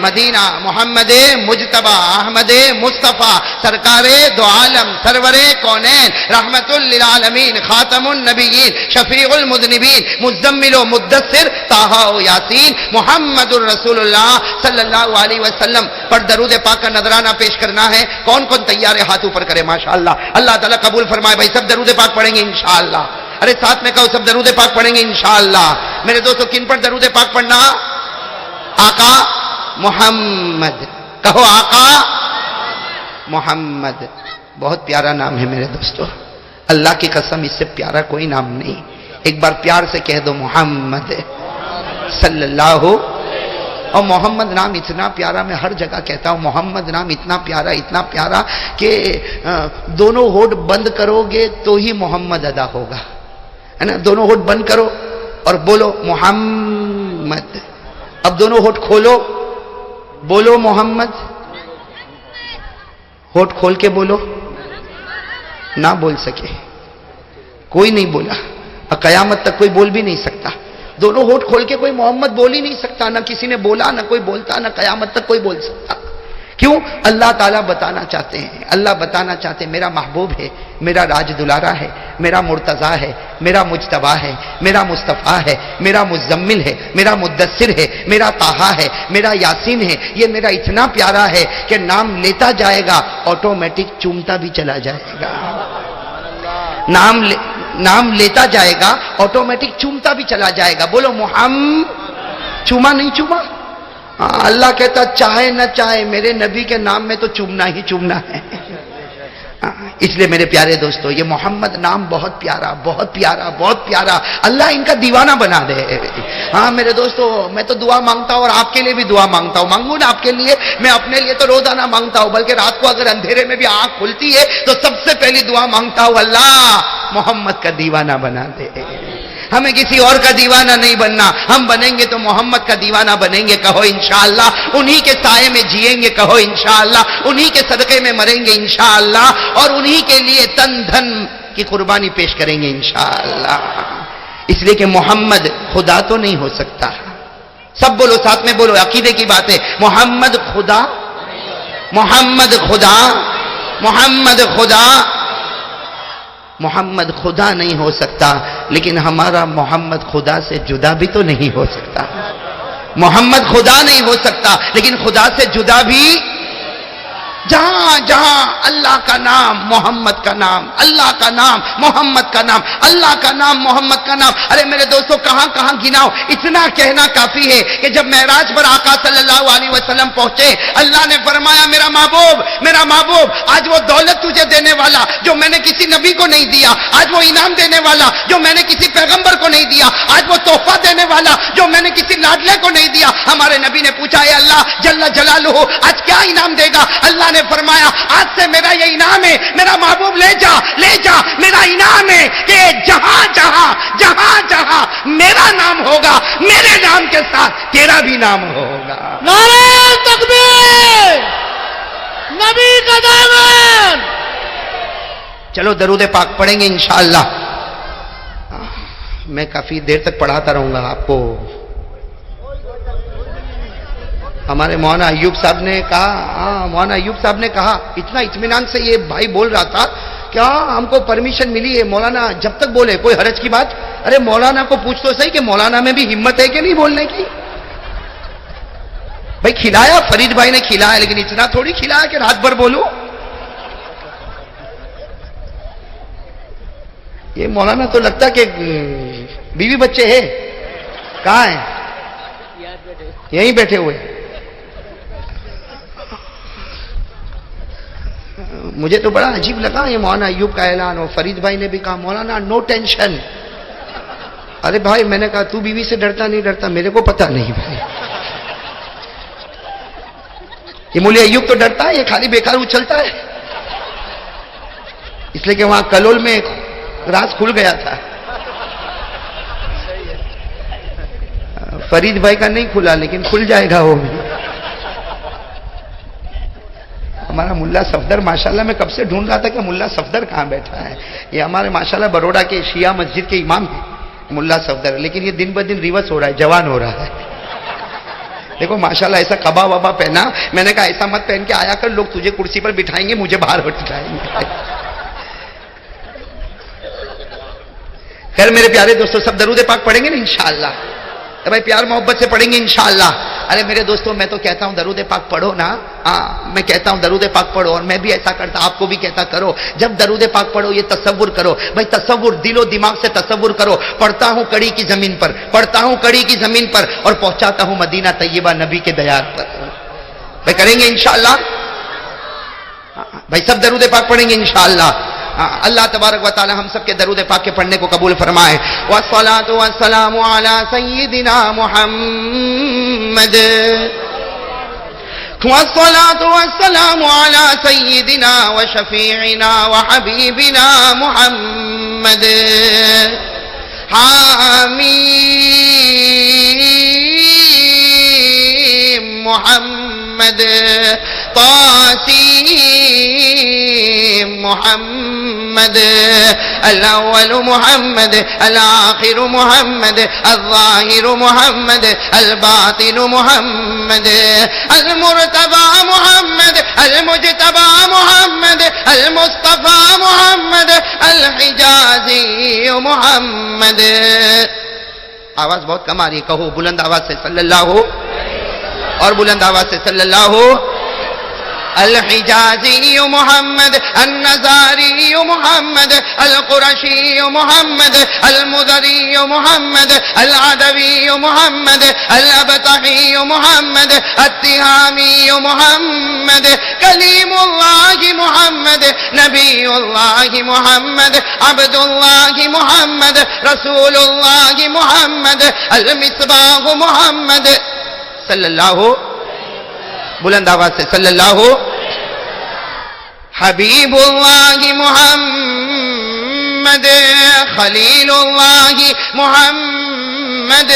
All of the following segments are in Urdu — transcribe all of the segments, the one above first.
مدینہ محمد مجتبی احمد مصطفیٰ سرکار دو عالم سرور کونین رحمت للعالمین خاتم النبیین شفیع المذنبین مزمل و مدثر طٰہٰ و یاسین محمد الرسول اللہ صلی اللہ علیہ وسلم پر درود پاک کا نذرانہ پیش کرنا ہے. کون کون تیار ہے؟ ہاتھ اوپر کرے ماشاءاللہ. اللہ تعالیٰ قبول فرمائے. بھائی سب درود پاک پڑھیں گے انشاءاللہ. ارے ساتھ میں کہو سب درود پاک پڑھیں گے انشاءاللہ. میرے دوستو کن پر درود پاک پڑھنا؟ آقا محمد. کہو آقا محمد. بہت پیارا نام ہے میرے دوستو. اللہ کی قسم اس سے پیارا کوئی نام نہیں. ایک بار پیار سے کہہ دو محمد صلی اللہ. اور محمد نام اتنا پیارا، میں ہر جگہ کہتا ہوں محمد نام اتنا پیارا کہ دونوں ہونٹ بند کرو گے تو ہی محمد ادا ہوگا، ہے نا. دونوں ہونٹ بند کرو اور بولو محمد. اب دونوں ہونٹ کھولو، بولو محمد. ہونٹ کھول کے بولو. نہ بول سکے، کوئی نہیں بولا، اور قیامت تک کوئی بول بھی نہیں سکتا. دونوں ہونٹ کھول کے کوئی محمد بول ہی نہیں سکتا. نہ کسی نے بولا، نہ کوئی بولتا، نہ قیامت تک کوئی بول سکتا. کیوں؟ اللہ تعالیٰ بتانا چاہتے ہیں، اللہ بتانا چاہتے ہیں میرا محبوب ہے، میرا راج دلارا ہے، میرا مرتضیٰ ہے، میرا مجتبیٰ ہے، میرا مصطفیٰ ہے، میرا مزمل ہے، میرا مدثر ہے، میرا طٰہٰ ہے، میرا یاسین ہے. یہ میرا اتنا پیارا ہے کہ نام لیتا جائے گا آٹومیٹک چومتا بھی چلا جائے گا. نام لیتا جائے گا آٹومیٹک چومتا بھی چلا جائے گا. بولو محمد. چوما نہیں چوما؟ اللہ کہتا چاہے نہ چاہے میرے نبی کے نام میں تو چومنا ہی چومنا ہے. اس لیے میرے پیارے دوستو یہ محمد نام بہت پیارا بہت پیارا بہت پیارا. اللہ ان کا دیوانہ بنا دے. ہاں میرے دوستو میں تو دعا مانگتا ہوں اور آپ کے لیے بھی دعا مانگتا ہوں. مانگوں نا آپ کے لیے. میں اپنے لیے تو روزانہ مانگتا ہوں، بلکہ رات کو اگر اندھیرے میں بھی آنکھ کھلتی ہے تو سب سے پہلی دعا مانگتا ہوں اللہ محمد کا دیوانہ بنا دے. ہمیں کسی اور کا دیوانہ نہیں بننا، ہم بنیں گے تو محمد کا دیوانہ بنیں گے. کہو انشاءاللہ. انہی کے سائے میں جئیں گے. کہو انشاءاللہ. انہی کے صدقے میں مریں گے انشاءاللہ، اور انہی کے لیے تن دھن کی قربانی پیش کریں گے انشاءاللہ. اس لیے کہ محمد خدا تو نہیں ہو سکتا. سب بولو ساتھ میں بولو، عقیدے کی بات ہے. محمد خدا، محمد خدا، محمد خدا. محمد خدا نہیں ہو سکتا، لیکن ہمارا محمد خدا سے جدا بھی تو نہیں ہو سکتا. محمد خدا نہیں ہو سکتا لیکن خدا سے جدا بھی. جہاں جہاں اللہ کا نام محمد کا نام، اللہ کا نام محمد کا نام، اللہ کا نام محمد کا نام. ارے میرے دوستو کہاں کہاں گناؤ. اتنا کہنا کافی ہے کہ جب معراج پر آقا صلی اللہ علیہ وسلم پہنچے، اللہ نے فرمایا میرا محبوب، میرا محبوب، آج وہ دولت تجھے دینے والا جو میں نے کسی نبی کو نہیں دیا، آج وہ انعام دینے والا جو میں نے کسی پیغمبر کو نہیں دیا، آج وہ تحفہ دینے والا جو میں نے کسی لاڈلے کو نہیں دیا. ہمارے نبی نے پوچھا اے اللہ جل جلالہ آج کیا انعام دے گا؟ اللہ نے فرمایا آج سے میرا یہ انعام ہے، میرا محبوب لے جا لے جا. میرا انعام ہے کہ جہاں جہاں جہاں جہاں میرا نام ہوگا میرے نام کے ساتھ تیرا بھی نام ہوگا. نعرہ تکبیر، نبی کا دامن. چلو درود پاک پڑھیں گے انشاءاللہ. میں کافی دیر تک پڑھاتا رہوں گا آپ کو. ہمارے مولانا ایوب صاحب نے کہا، مولانا ایوب صاحب نے کہا، اتنا اطمینان سے یہ بھائی بول رہا تھا کیا ہم کو پرمیشن ملی ہے مولانا جب تک بولے کوئی حرج کی بات. ارے مولانا کو پوچھ تو صحیح کہ مولانا میں بھی ہمت ہے کہ نہیں بولنے کی. بھائی کھلایا فرید بھائی نے کھلایا، لیکن اتنا تھوڑی کھلایا کہ رات بھر بولو. یہ مولانا تو لگتا کہ بیوی بچے ہے. کہاں ہیں؟ یہیں بیٹھے ہوئے. مجھے تو بڑا عجیب لگا یہ مولانا ایوب کا اعلان. اور فرید بھائی نے بھی کہا مولانا نو ٹینشن. ارے بھائی میں نے کہا تو بیوی سے ڈرتا نہیں ڈرتا؟ میرے کو پتا نہیں بھائی. یہ مولوی ایوب تو ڈرتا ہے، یہ خالی بیکار اچھلتا ہے. اس لیے کہ وہاں کلول میں راز کھل گیا تھا. فرید بھائی کا نہیں کھلا لیکن کھل جائے گا وہ بھی. ہمارا ملا صفدر ماشاءاللہ میں کب سے ڈھونڈ رہا تھا کہ ملا صفدر کہاں بیٹھا ہے. یہ ہمارے ماشاءاللہ بروڑا کے شیعہ مسجد کے امام ہیں ملا صفدر، لیکن یہ دن بہ دن ریورس ہو رہا ہے، جوان ہو رہا ہے. دیکھو ماشاءاللہ ایسا کبا وبا پہنا. میں نے کہا ایسا مت پہن کے آیا کر, لوگ تجھے کرسی پر بٹھائیں گے, مجھے باہر بٹھائیں گے. خیر میرے پیارے دوستو, سب درود پاک پڑھیں گے نا انشاءاللہ. بھائی پیار محبت سے پڑھیں گے انشاءاللہ. ارے میرے دوستو میں تو کہتا ہوں درود پاک پڑھو نا. میں کہتا ہوں درود پاک پڑھو, اور میں بھی ایسا کرتا, آپ کو بھی کہتا کرو. جب درود پاک پڑھو یہ تصور کرو بھائی, تصور دل و دماغ سے تصور کرو. پڑھتا ہوں کڑی کی زمین پر, پڑھتا ہوں کڑی کی زمین پر, اور پہنچاتا ہوں مدینہ طیبہ نبی کے دیار پر. بھائی کریں گے انشاءاللہ. بھائی سب درود پاک پڑھیں گے انشاءاللہ. اللہ تبارک و تعالی ہم سب کے درود پاک کے پڑھنے کو قبول فرمائے. والصلاۃ والسلام علی سیدنا محمد, والصلاۃ والسلام علی سیدنا وشفیعنا وحبیبنا محمد. حامیم محمد, طاسیم محمد, الاول محمد, الاخر محمد, الظاہر محمد, الباطن محمد, المرتبى محمد, المجتبى محمد, المصطفى محمد, الحجازی محمد. آواز بہت کم آ رہی ہے, کہو بلند آواز سے صلی اللہ ہو, اور بلند آواز سے صلی اللہ ہو. الحجازی محمد, النزاری محمد, القرشی محمد, المدری محمد, العدوی محمد, الابتحی محمد, التہامی محمد, کلیم اللہ محمد, نبی اللہ محمد, عبد اللہ محمد, رسول اللہ محمد, المصباح محمد صلی اللہ ہو, بلند آواز سے صلی اللہ ہو. حبیب اللہ محمد, خلیل اللہ محمد,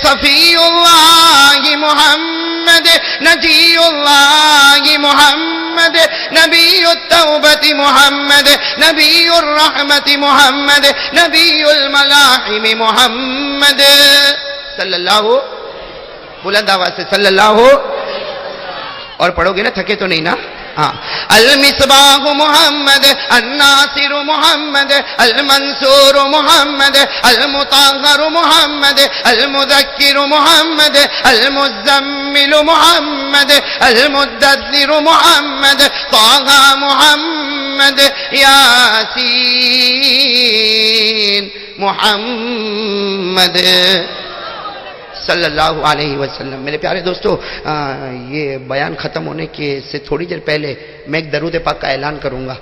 صفی اللہ محمد, نجی اللہ محمد, نبی التوبۃ محمد, نبی الرحمت محمد, نبی الملاحم محمد صلی اللہ ہو, بلند آواز سے صلی اللہ ہو. اور پڑھو گے نا, تھکے تو نہیں نا. المصباح محمد, الناصر محمد, المنصور محمد, المطهر محمد, المذکر محمد, المزمل محمد, المدثر محمد, طه محمد, یاسین محمد صلی اللہ علیہ وسلم. میرے پیارے دوستو, یہ بیان ختم ہونے کے سے تھوڑی دیر پہلے میں ایک درود پاک کا اعلان کروں گا,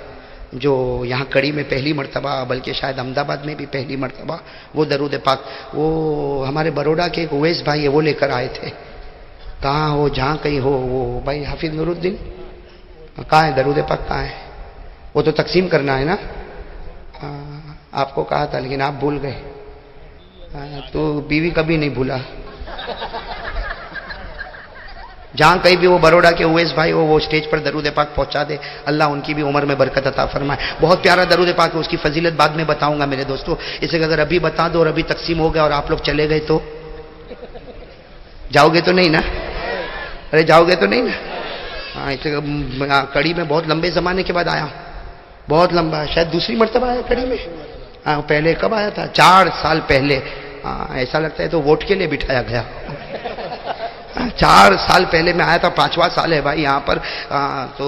جو یہاں کڑی میں پہلی مرتبہ, بلکہ شاید احمد آباد میں بھی پہلی مرتبہ وہ درود پاک, وہ ہمارے بروڈا کے ایک اویس بھائی ہے, وہ لے کر آئے تھے. کہاں ہو, جہاں کہیں ہو, وہ بھائی حافظ نور الدین کہاں ہے, درود پاک کہاں ہے؟ وہ تو تقسیم کرنا ہے نا. آپ کو کہا تھا لیکن آپ بھول گئے. تو بیوی کبھی نہیں بھولا. جہاں کہیں بھی وہ بروڈا کے اویس بھائی ہو, وہ اسٹیج پر درود پاک پہنچا دے. اللہ ان کی بھی عمر میں برکت عطا فرمائے. بہت پیارا درود پاک ہے, اس کی فضیلت بعد میں بتاؤں گا میرے دوستو. اسے اگر ابھی بتا دو اور ابھی تقسیم ہو گیا اور آپ لوگ چلے گئے تو جاؤ گے تو نہیں نا. ارے جاؤ گے تو نہیں نا. کڑی میں بہت لمبے زمانے کے بعد آیا, بہت لمبا, شاید دوسری مرتبہ آیا کڑی میں. پہلے کب آیا تھا, 4 سال پہلے. ایسا لگتا ہے تو ووٹ کے لیے بٹھایا گیا. 4 سال پہلے میں آیا تھا, 5واں سال ہے بھائی یہاں پر. تو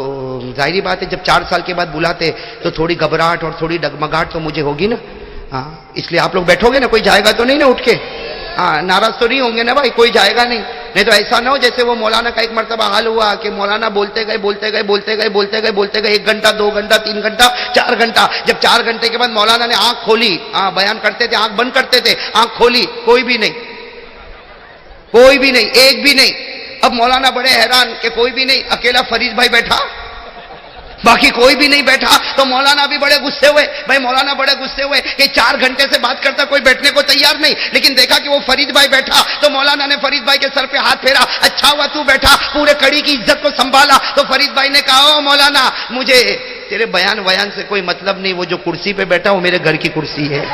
ظاہری بات ہے جب 4 سال کے بعد بلاتے تو تھوڑی گھبراہٹ اور تھوڑی ڈگمگاہٹ تو مجھے ہوگی نا. اس لیے آپ لوگ بیٹھو گے نا, کوئی جائے گا تو نہیں نا اٹھ کے. ناراض تو نہیں ہوں گے نا بھائی, کوئی جائے گا نہیں. نہیں تو ایسا نہ ہو جیسے وہ مولانا کا ایک مرتبہ حال ہوا کہ مولانا بولتے گئے 1 گھنٹہ 2 گھنٹہ 3 گھنٹہ 4 گھنٹہ. جب 4 گھنٹے کے بعد مولانا نے آنکھ کھولی, بیان کرتے تھے آنکھ بند کرتے تھے, آنکھ کھولی, کوئی بھی نہیں, ایک بھی نہیں. اب مولانا بڑے حیران کہ کوئی بھی نہیں, اکیلا فرید بھائی بیٹھا, باقی کوئی بھی نہیں بیٹھا. تو مولانا بھی بڑے غصے ہوئے بھائی, مولانا بڑے غصے ہوئے کہ 4 گھنٹے سے بات کرتا, کوئی بیٹھنے کو تیار نہیں. لیکن دیکھا کہ وہ فرید بھائی بیٹھا تو مولانا نے فرید بھائی کے سر پہ ہاتھ پھیرا, اچھا ہوا تو بیٹھا, پورے کڑی کی عزت کو سنبھالا. تو فرید بھائی نے کہا, او مولانا مجھے تیرے بیان سے کوئی مطلب نہیں, وہ جو کرسی پہ بیٹھا وہ میرے گھر کی کرسی ہے,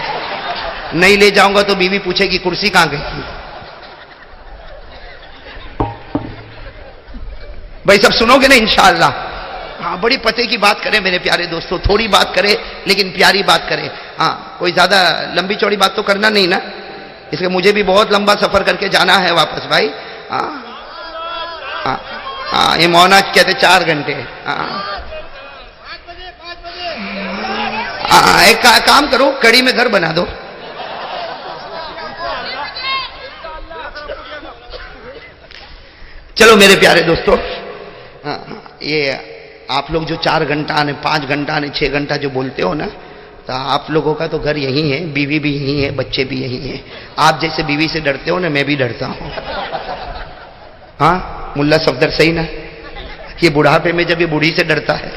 نہیں لے جاؤں گا تو بیوی پوچھے گی کرسی کہاں گئی. بھائی سب سنو گے نا انشاءاللہ؟ ہاں بڑی پتے کی بات کریں میرے پیارے دوستوں، تھوڑی بات کرے لیکن پیاری بات کرے. ہاں کوئی زیادہ لمبی چوڑی بات تو کرنا نہیں نا، اس لیے مجھے بھی بہت لمبا سفر کر کے جانا ہے واپس بھائی. ہاں ہاں ہاں یہ مونا کہتے 4 گھنٹے. ہاں ایک کام کرو، کڑی میں گھر بنا دو. چلو میرے پیارے دوستو، یہ آپ لوگ جو 4 گھنٹہ نے 5 گھنٹہ نے 6 گھنٹہ جو بولتے ہو نا، تو آپ لوگوں کا تو گھر یہی ہے، بیوی بھی یہی ہے، بچے بھی یہی ہیں. آپ جیسے بیوی سے ڈرتے ہو نا، میں بھی ڈرتا ہوں. ہاں ملا صفدر صحیح نا، یہ بڑھاپے میں جب یہ بوڑھی سے ڈرتا ہے.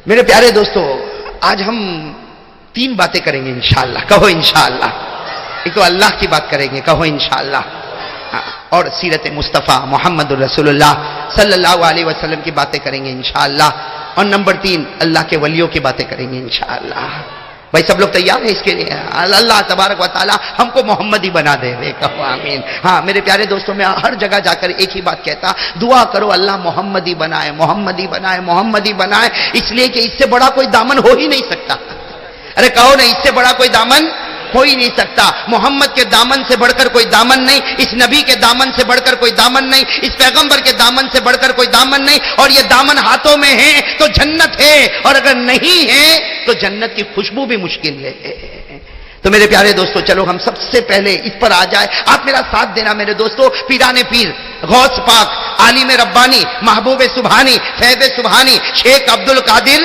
میرے پیارے دوستو، آج ہم 3 باتیں کریں گے انشاءاللہ. کہو انشاءاللہ. ایک تو اللہ کی بات کریں گے، کہو انشاءاللہ. اور سیرت مصطفیٰ محمد رسول اللہ صلی اللہ علیہ وسلم کی باتیں کریں گے انشاءاللہ. اور نمبر 3 اللہ کے ولیوں کی باتیں کریں گے انشاءاللہ. بھائی سب لوگ تیار ہیں اس کے لیے؟ اللہ تبارک و تعالی ہم کو محمدی بنا دے. کہو آمین. ہاں میرے پیارے دوستوں، میں ہر جگہ جا کر ایک ہی بات کہتا، دعا کرو اللہ محمدی بنائے، محمدی بنائے، محمدی بنائے. اس لیے کہ اس سے بڑا کوئی دامن ہو ہی نہیں سکتا. ارے کہو نا، اس سے بڑا کوئی دامن ہو ہی نہیں سکتا. محمد کے دامن سے بڑھ کر کوئی دامن نہیں، اس نبی کے دامن سے بڑھ کر کوئی دامن نہیں، اس پیغمبر کے دامن سے بڑھ کر کوئی دامن نہیں. اور یہ دامن ہاتھوں میں ہے تو جنت ہے، اور اگر نہیں ہے تو جنت کی خوشبو بھی مشکل ہے. تو میرے پیارے دوستو، چلو ہم سب سے پہلے اس پر آ جائے. آپ میرا ساتھ دینا میرے دوستو. پیران پیر، غوث پاک، عالم ربانی، محبوب سبحانی، فیض سبحانی، شیخ عبد القادر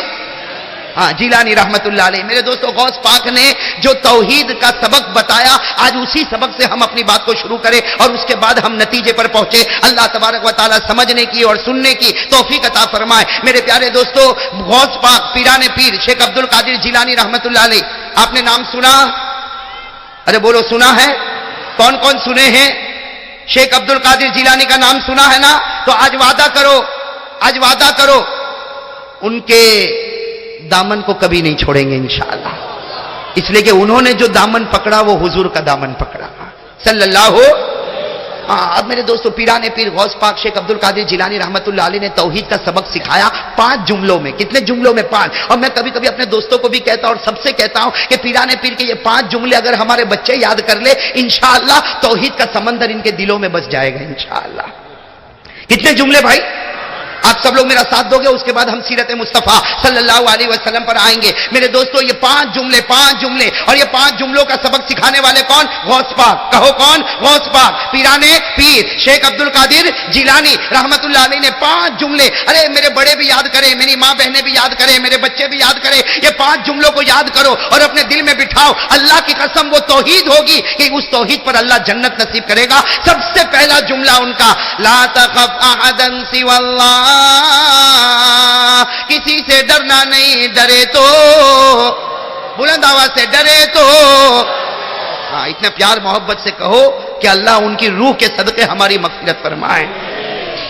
جیلانی رحمت اللہ علیہ. میرے دوستو، غوث پاک نے جو توحید کا سبق بتایا، آج اسی سبق سے ہم اپنی بات کو شروع کریں اور اس کے بعد ہم نتیجے پر پہنچے. اللہ تبارک و تعالی سمجھنے کی اور سننے کی توفیق عطا فرمائے. میرے پیارے دوستو، غوث پاک، پیران پیر، شیخ عبد القادر جیلانی رحمت اللہ علیہ، آپ نے نام سنا؟ ارے بولو، سنا ہے؟ کون کون سنے ہیں؟ شیخ عبد القادر جیلانی کا نام سنا ہے نا؟ تو آج وعدہ کرو، آج وعدہ کرو ان کے دامن کو کبھی نہیں چھوڑیں گے انشاءاللہ. اس لیے کہ انہوں نے جو دامن پکڑا وہ حضور کا دامن پکڑا صلی اللہ. اب میرے دوستو، پیران پیر غوث پاک شیخ عبد القادر جیلانی رحمت اللہ علیہ نے توحید کا سبق سکھایا 5 جملوں میں. کتنے جملوں میں؟ 5. اور میں کبھی کبھی اپنے دوستوں کو بھی کہتا ہوں اور سب سے کہتا ہوں کہ پیران پیر کے یہ 5 جملے اگر ہمارے بچے یاد کر لے، انشاءاللہ توحید کا سمندر ان کے دلوں میں بس جائے گا انشاءاللہ. کتنے جملے بھائی؟ آپ سب لوگ میرا ساتھ دو گے، اس کے بعد ہم سیرت مصطفیٰ صلی اللہ علیہ وسلم پر آئیں گے. میرے دوستو، یہ 5 جملے اور یہ 5 جملوں کا سبق سکھانے والے کون؟ غوث پاک. کہو کون؟ غوث پاک. پیران پیر شیخ عبد القادر جیلانی رحمت اللہ علیہ نے 5 جملے. ارے میرے بڑے بھی یاد کریں، میری ماں بہنیں بھی یاد کریں، میرے بچے بھی یاد کریں. یہ 5 جملوں کو یاد کرو اور اپنے دل میں بٹھاؤ. اللہ کی قسم وہ توحید ہوگی کہ اس توحید پر اللہ جنت نصیب کرے گا. سب سے پہلا جملہ ان کا، لا تخف احدا سوى اللہ، کسی سے ڈرنا نہیں، ڈرے تو بلند آواز سے ڈرے تو. اتنا پیار محبت سے کہو کہ اللہ ان کی روح کے صدقے ہماری مغفرت فرمائے.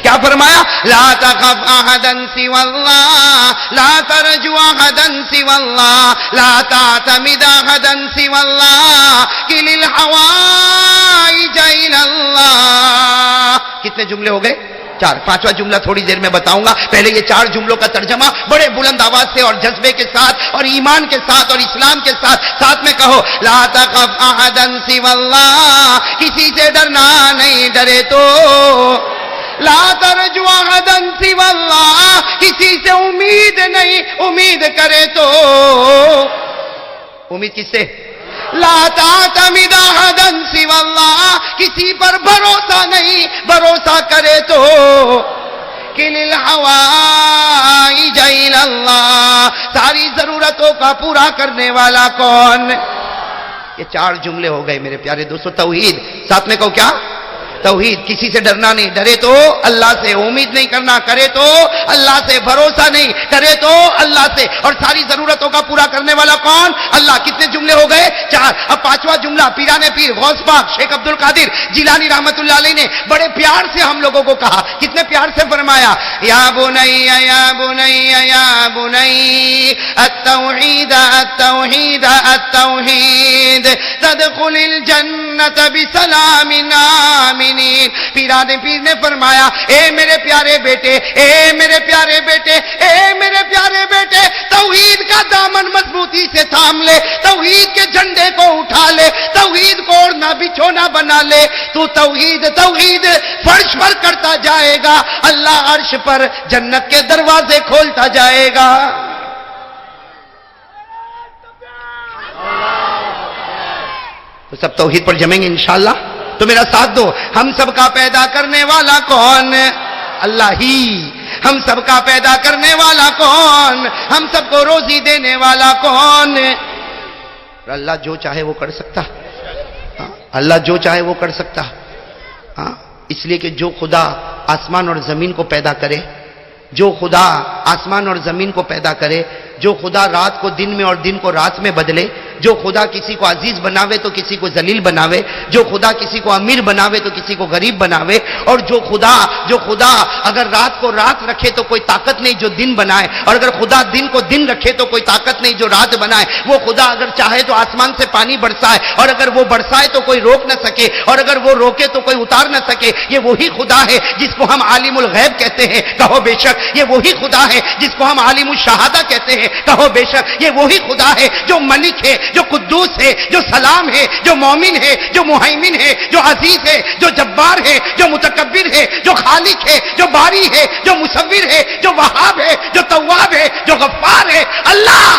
کیا فرمایا؟ لا تخف احدا سوى اللہ، لا ترجو احدا سوى اللہ، لا تعتمد احدا سوى اللہ، کل الحوائج الى اللہ. کتنے جملے ہو گئے؟ 4. 5واں جملہ تھوڑی دیر میں بتاؤں گا. پہلے یہ 4 جملوں کا ترجمہ بڑے بلند آواز سے اور جذبے کے ساتھ اور ایمان کے ساتھ اور اسلام کے ساتھ میں کہو. لا تخف احدا سوى اللہ، کسی سے ڈرنا نہیں، ڈرے تو. لا ترجو احدا سوى اللہ، کسی سے امید نہیں، امید کرے تو. امید کس سے؟ لا تعتمد احدا سوى اللہ، کسی پر بھروسہ نہیں، بھروسہ کرے تو. کل الحوائج الى اللہ، ساری ضرورتوں کا پورا کرنے والا کون؟ یہ 4 جملے ہو گئے میرے پیارے دوستو. توحید. ساتھ میں کہو کیا؟ توحید. کسی سے ڈرنا نہیں، ڈرے تو اللہ سے. امید نہیں کرنا، کرے تو اللہ سے. بھروسہ نہیں، کرے تو اللہ سے. اور ساری ضرورتوں کا پورا کرنے والا کون؟ اللہ. کتنے جملے ہو گئے؟ 4. اب 5واں جملہ پیران پیر غوث پاک شیخ عبد القادر جیلانی رحمت اللہ علیہ نے بڑے پیار سے ہم لوگوں کو کہا. کتنے پیار سے فرمایا؟ یا بنی یا بنی یا بنی التوحید التوحید التوحید تدخل الجنت بسلام آمنین. پیران پیر نے فرمایا اے میرے پیارے بیٹے، اے میرے پیارے بیٹے، اے میرے پیارے بیٹے، توحید کا دامن مضبوطی سے تھام لے، توحید کے جھنڈے کو اٹھا لے، توحید کو اوڑھنا بچھونا بنا لے. تو توحید توحید فرش پر کرتا جائے گا، اللہ عرش پر جنت کے دروازے کھولتا جائے گا. تو سب توحید پر جمیں گے انشاءاللہ. تو میرا ساتھ دو. ہم سب کا پیدا کرنے والا کون؟ اللہ ہی. ہم سب کا پیدا کرنے والا کون؟ ہم سب کو روزی دینے والا کون؟ اللہ جو چاہے وہ کر سکتا. اللہ جو چاہے وہ کر سکتا. اس لیے کہ جو خدا آسمان اور زمین کو پیدا کرے، جو خدا آسمان اور زمین کو پیدا کرے، جو خدا رات کو دن میں اور دن کو رات میں بدلے، جو خدا کسی کو عزیز بناوے تو کسی کو ذلیل بناوے، جو خدا کسی کو امیر بناوے تو کسی کو غریب بناوے، اور جو خدا اگر رات کو رات رکھے تو کوئی طاقت نہیں جو دن بنائے، اور اگر خدا دن کو دن رکھے تو کوئی طاقت نہیں جو رات بنائے. وہ خدا اگر چاہے تو آسمان سے پانی برسائے، اور اگر وہ برسائے تو کوئی روک نہ سکے، اور اگر وہ روکے تو کوئی اتار نہ سکے. یہ وہی خدا ہے جس کو ہم عالم الغیب کہتے ہیں، کہو بے شک. یہ وہی خدا ہے جس کو ہم عالم الشہادہ کہتے ہیں، کہو بے شک. یہ وہی خدا ہے جو ملک ہے، جو قدوس ہے، جو سلام ہے، جو مومن ہے، جو مہیمن ہے، جو عزیز ہے، جو جبار ہے، جو متکبر ہے، جو خالق ہے، جو باری ہے، جو مصور ہے، جو وہاب ہے، جو تواب ہے، جو غفار ہے. اللہ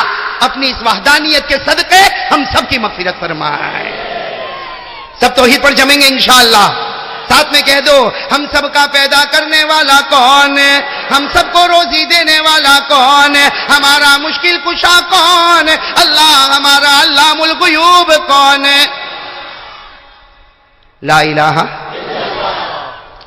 اپنی اس وحدانیت کے صدقے ہم سب کی مغفرت فرمائے. سب توحید پر جمیں گے انشاءاللہ. ساتھ میں کہہ دو ہم سب کا پیدا کرنے والا کون؟ ہم سب کو روزی دینے والا کون؟ ہمارا مشکل کشا کون؟ اللہ. ہمارا علام الغیوب کون؟ لا الہ.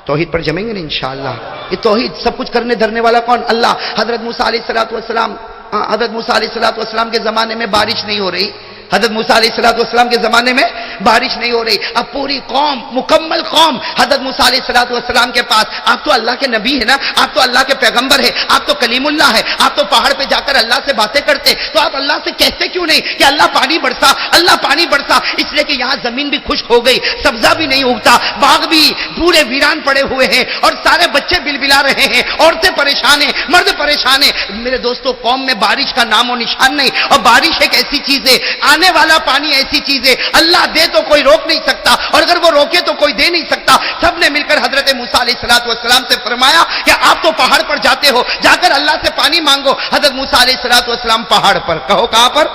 توحید پر جمیں گے نا انشاءاللہ. یہ توحید سب کچھ کرنے دھرنے والا کون؟ اللہ. حضرت موسیٰ علیہ السلام کے زمانے میں بارش نہیں ہو رہی. حضرت موسیٰ علیہ السلام کے زمانے میں بارش نہیں ہو رہی. اب پوری قوم، مکمل قوم حضرت موسیٰ علیہ السلام کے پاس. آپ تو اللہ کے نبی ہیں نا، آپ تو اللہ کے پیغمبر ہیں، آپ تو کلیم اللہ ہے، آپ تو پہاڑ پہ جا کر اللہ سے باتیں کرتے، تو آپ اللہ سے کہتے کیوں نہیں کہ اللہ پانی برسا، اللہ پانی برسا؟ اس لیے کہ یہاں زمین بھی خشک ہو گئی، سبزہ بھی نہیں اگتا، باغ بھی پورے ویران پڑے ہوئے ہیں، اور سارے بچے بلبلا رہے ہیں، عورتیں پریشان ہیں، مرد پریشان ہیں. میرے دوستو، قوم میں بارش کا نام و نشان نہیں. اور بارش ایک ایسی چیز ہے، آنے والا پانی ایسی چیز ہے، اللہ دے تو کوئی روک نہیں سکتا، اور اگر وہ روکے تو کوئی دے نہیں سکتا. سب نے مل کر حضرت موسیٰ علیہ السلام سے فرمایا کہ آپ تو پہاڑ پر جاتے ہو، جا کر اللہ سے پانی مانگو. حضرت موسیٰ علیہ السلام پہاڑ پر. کہو کہاں پر؟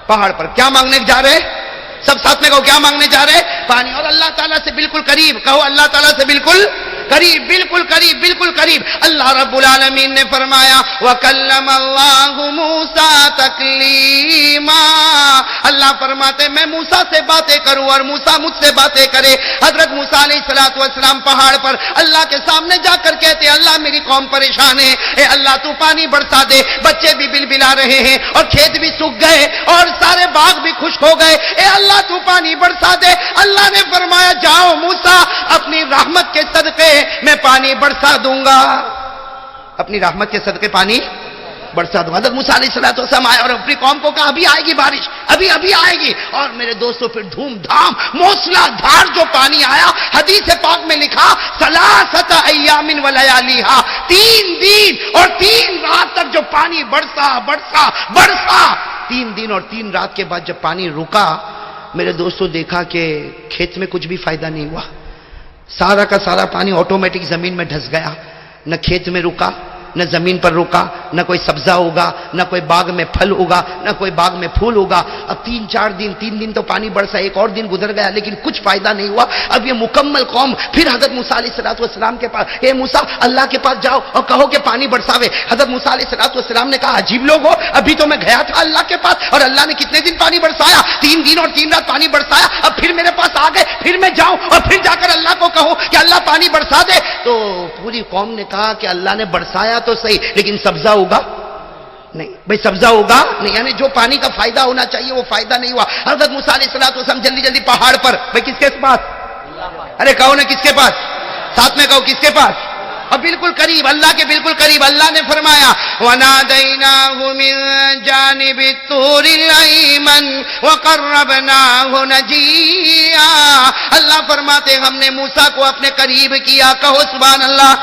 پہاڑ پر. کیا مانگنے جا رہے؟ سب ساتھ میں کہو کیا مانگنے جا رہے؟ پانی. اور اللہ تعالیٰ سے بالکل قریب. کہو اللہ تعالیٰ سے بالکل قریب، بالکل قریب، بالکل قریب. اللہ رب العالمین نے فرمایا وَكَلَّمَ اللَّهُ مُوسَىٰ تَكْلِيمًا. اللہ فرماتے میں موسیٰ سے باتیں کروں اور موسیٰ مجھ سے باتیں کرے. حضرت موسیٰ علیہ السلام پہاڑ پر اللہ کے سامنے جا کر کہتے اللہ میری قوم پریشان ہے، اے اللہ تو پانی برسا دے. بچے بھی بلبلا رہے ہیں، اور کھیت بھی سوکھ گئے، اور سارے باغ بھی خشک ہو گئے. اے اللہ تو پانی برسا دے. اللہ نے فرمایا جاؤ موسیٰ، اپنی رحمت کے صدقے میں پانی برسا دوں گا. اپنی رحمت کے صدقے پانی برسا دوں گا. حضرت موسیٰ علیہ السلام آئے اور اپنی قوم کو کہا ابھی آئے گی بارش، ابھی آئے گی. اور میرے دوستو پھر دھوم دھام موسلا دھار جو پانی آیا، حدیث پاک میں لکھا ثلاثۃ ایام ولیالیھا، 3 دن اور 3 رات تک جو پانی برسا. 3 دن اور 3 رات کے بعد جب پانی رکا، میرے دوستو دیکھا کہ کھیت میں کچھ بھی فائدہ نہیں ہوا. سارا کا سارا پانی آٹومیٹک زمین میں ڈھس گیا. نہ کھیت میں رکا، نہ زمین پر رکا، نہ کوئی سبزہ ہوگا، نہ کوئی باغ میں پھل ہوگا، نہ کوئی باغ میں پھول ہوگا. اب 3 دن تو پانی برسا، ایک اور دن گزر گیا، لیکن کچھ فائدہ نہیں ہوا. اب یہ مکمل قوم پھر حضرت موسیٰ علیہ السلام کے پاس، اے موسیٰ اللہ کے پاس جاؤ اور کہو کہ پانی برساوے. حضرت موسیٰ علیہ السلام نے کہا عجیب لوگ ہو، ابھی تو میں گیا تھا اللہ کے پاس اور اللہ نے کتنے دن پانی برسایا؟ 3 دن اور 3 رات پانی برسایا. اب پھر میرے پاس آ گئے، پھر میں جاؤں اور پھر جا کر اللہ کو کہوں کہ اللہ پانی برسا دے؟ تو پوری قوم نے کہا کہ اللہ نے برسایا تو صحیح، لیکن سبزہ ہوگا نہیں. بھئی سبزہ ہوگا نہیں، یعنی جو پانی کا فائدہ ہونا چاہیے وہ فائدہ نہیں ہوا. حضرت موسیٰ علیہ السلام جلدی پہاڑ پر. بھئی کس کے پاس؟ ارے کہو نا کس کے پاس؟ ساتھ میں کہو کس کے پاس؟ اور بالکل قریب، اللہ کے بالکل قریب، اللہ نے فرمایا وَنَادَيْنَاهُ مِن جَانِبِ الطُّورِ الْأَيْمَنِ وَقَرَّبْنَاهُ نَجِيًّا۔ اللہ فرماتے ہم نے موسیٰ کو اپنے قریب کیا، کہو سبحان اللہ۔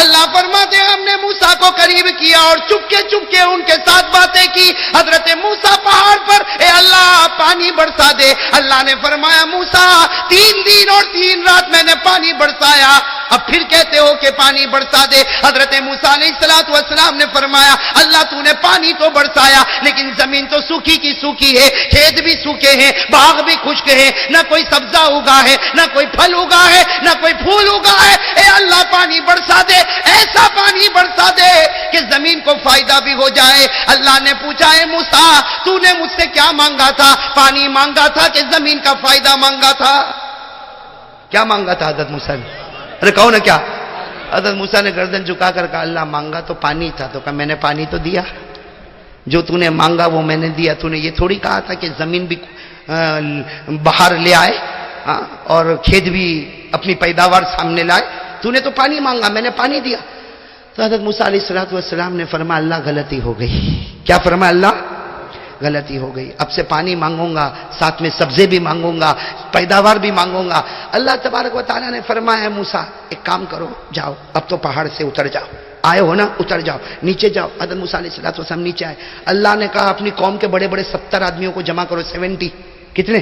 اللہ فرماتے ہیں ہم نے موسیٰ کو قریب کیا اور چپکے چپکے ان کے ساتھ باتیں کی۔ حضرت موسیٰ پہاڑ پر اے اللہ پانی برسا دے۔ اللہ نے فرمایا موسیٰ 3 دن اور 3 رات میں نے پانی برسایا، اب پھر کہتے ہو کہ پانی برسا دے۔ حضرت موسیٰ علیہ السلام نے فرمایا اللہ تو نے پانی تو برسایا لیکن زمین تو سوکھی کی سوکھی ہے، کھیت بھی سوکھے ہیں، باغ بھی خشک ہے، نہ کوئی سبزہ اگا ہے، نہ کوئی پھل اگا ہے، نہ کوئی پھول اگا ہے۔ اے اللہ پانی برسا دے، ایسا پانی برسا دے کہ زمین کو فائدہ بھی ہو جائے۔ اللہ نے پوچھا اے موسیٰ تو نے مجھ سے کیا مانگا تھا؟ پانی مانگا تھا کہ زمین کا فائدہ مانگا تھا؟ کیا مانگا تھا حضرت موسیٰ نے؟ ارے کہو نا کیا؟ حضرت موسیٰ نے گردن جھکا کر کہا اللہ مانگا تو پانی تھا، تو کہا میں نے پانی تو دیا، جو تو نے مانگا وہ میں نے دیا۔ تو نے یہ تھوڑی کہا تھا کہ زمین بھی باہر لے آئے اور کھیت بھی اپنی پیداوار سامنے لائے، تو نے تو پانی مانگا میں نے پانی دیا۔ تو حضرت موسیٰ علیہ السلام نے فرمایا اللہ غلطی ہو گئی۔ کیا فرمایا؟ اللہ غلطی ہو گئی، اب سے پانی مانگوں گا، ساتھ میں سبزے بھی مانگوں گا، پیداوار بھی مانگوں گا۔ اللہ تبارک و تعالیٰ نے فرمایا موسیٰ ایک کام کرو، جاؤ اب تو پہاڑ سے اتر جاؤ، آئے ہو نا اتر جاؤ، نیچے جاؤ۔ حضرت موسیٰ علیہ السلام نیچے آئے۔ اللہ نے کہا اپنی قوم کے بڑے بڑے 70 آدمیوں کو جمع کرو، 70 کتنے؟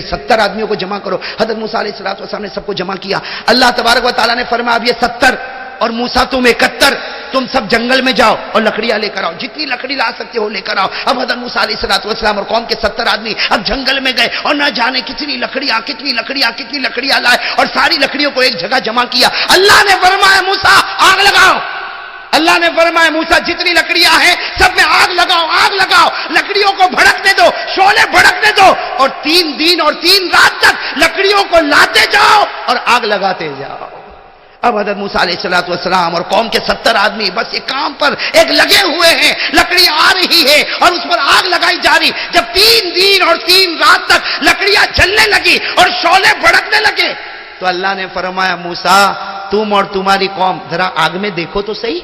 70 آدمیوں کو جمع کرو۔ حضرت موسیٰ علیہ السلام نے سب کو جمع کیا۔ اللہ تبارک و تعالیٰ نے فرمایا اب یہ 70 اور موسیٰ تم 71، تم سب جنگل میں جاؤ اور لکڑیاں لے کر آؤ، جتنی لکڑی لا سکتے ہو لے کر آؤ۔ اب حضرت موسیٰ علیہ السلام اور قوم کے 70 آدمی اب جنگل میں گئے اور نہ جانے کتنی لکڑیاں لائے اور ساری لکڑیوں کو ایک جگہ جمع کیا۔ اللہ نے فرمایا موسیٰ آگ لگاؤ۔ اللہ نے فرمایا موسیٰ جتنی لکڑیاں ہیں سب میں آگ لگاؤ، لکڑیوں کو بھڑکنے دو، شعلے بھڑکنے دو اور 3 دن اور 3 رات تک لکڑیوں کو لاتے جاؤ اور آگ لگاتے جاؤ۔ اب حضرت موسیٰ علیہ السلام اور قوم کے 70 آدمی بس ایک کام پر ایک لگے ہوئے ہیں، لکڑی آ رہی ہے اور اس پر آگ لگائی جا رہی۔ جب 3 دن اور 3 رات تک لکڑیاں جلنے لگی اور شعلے بھڑکنے لگے تو اللہ نے فرمایا موسیٰ تم اور تمہاری قوم ذرا آگ میں دیکھو تو صحیح،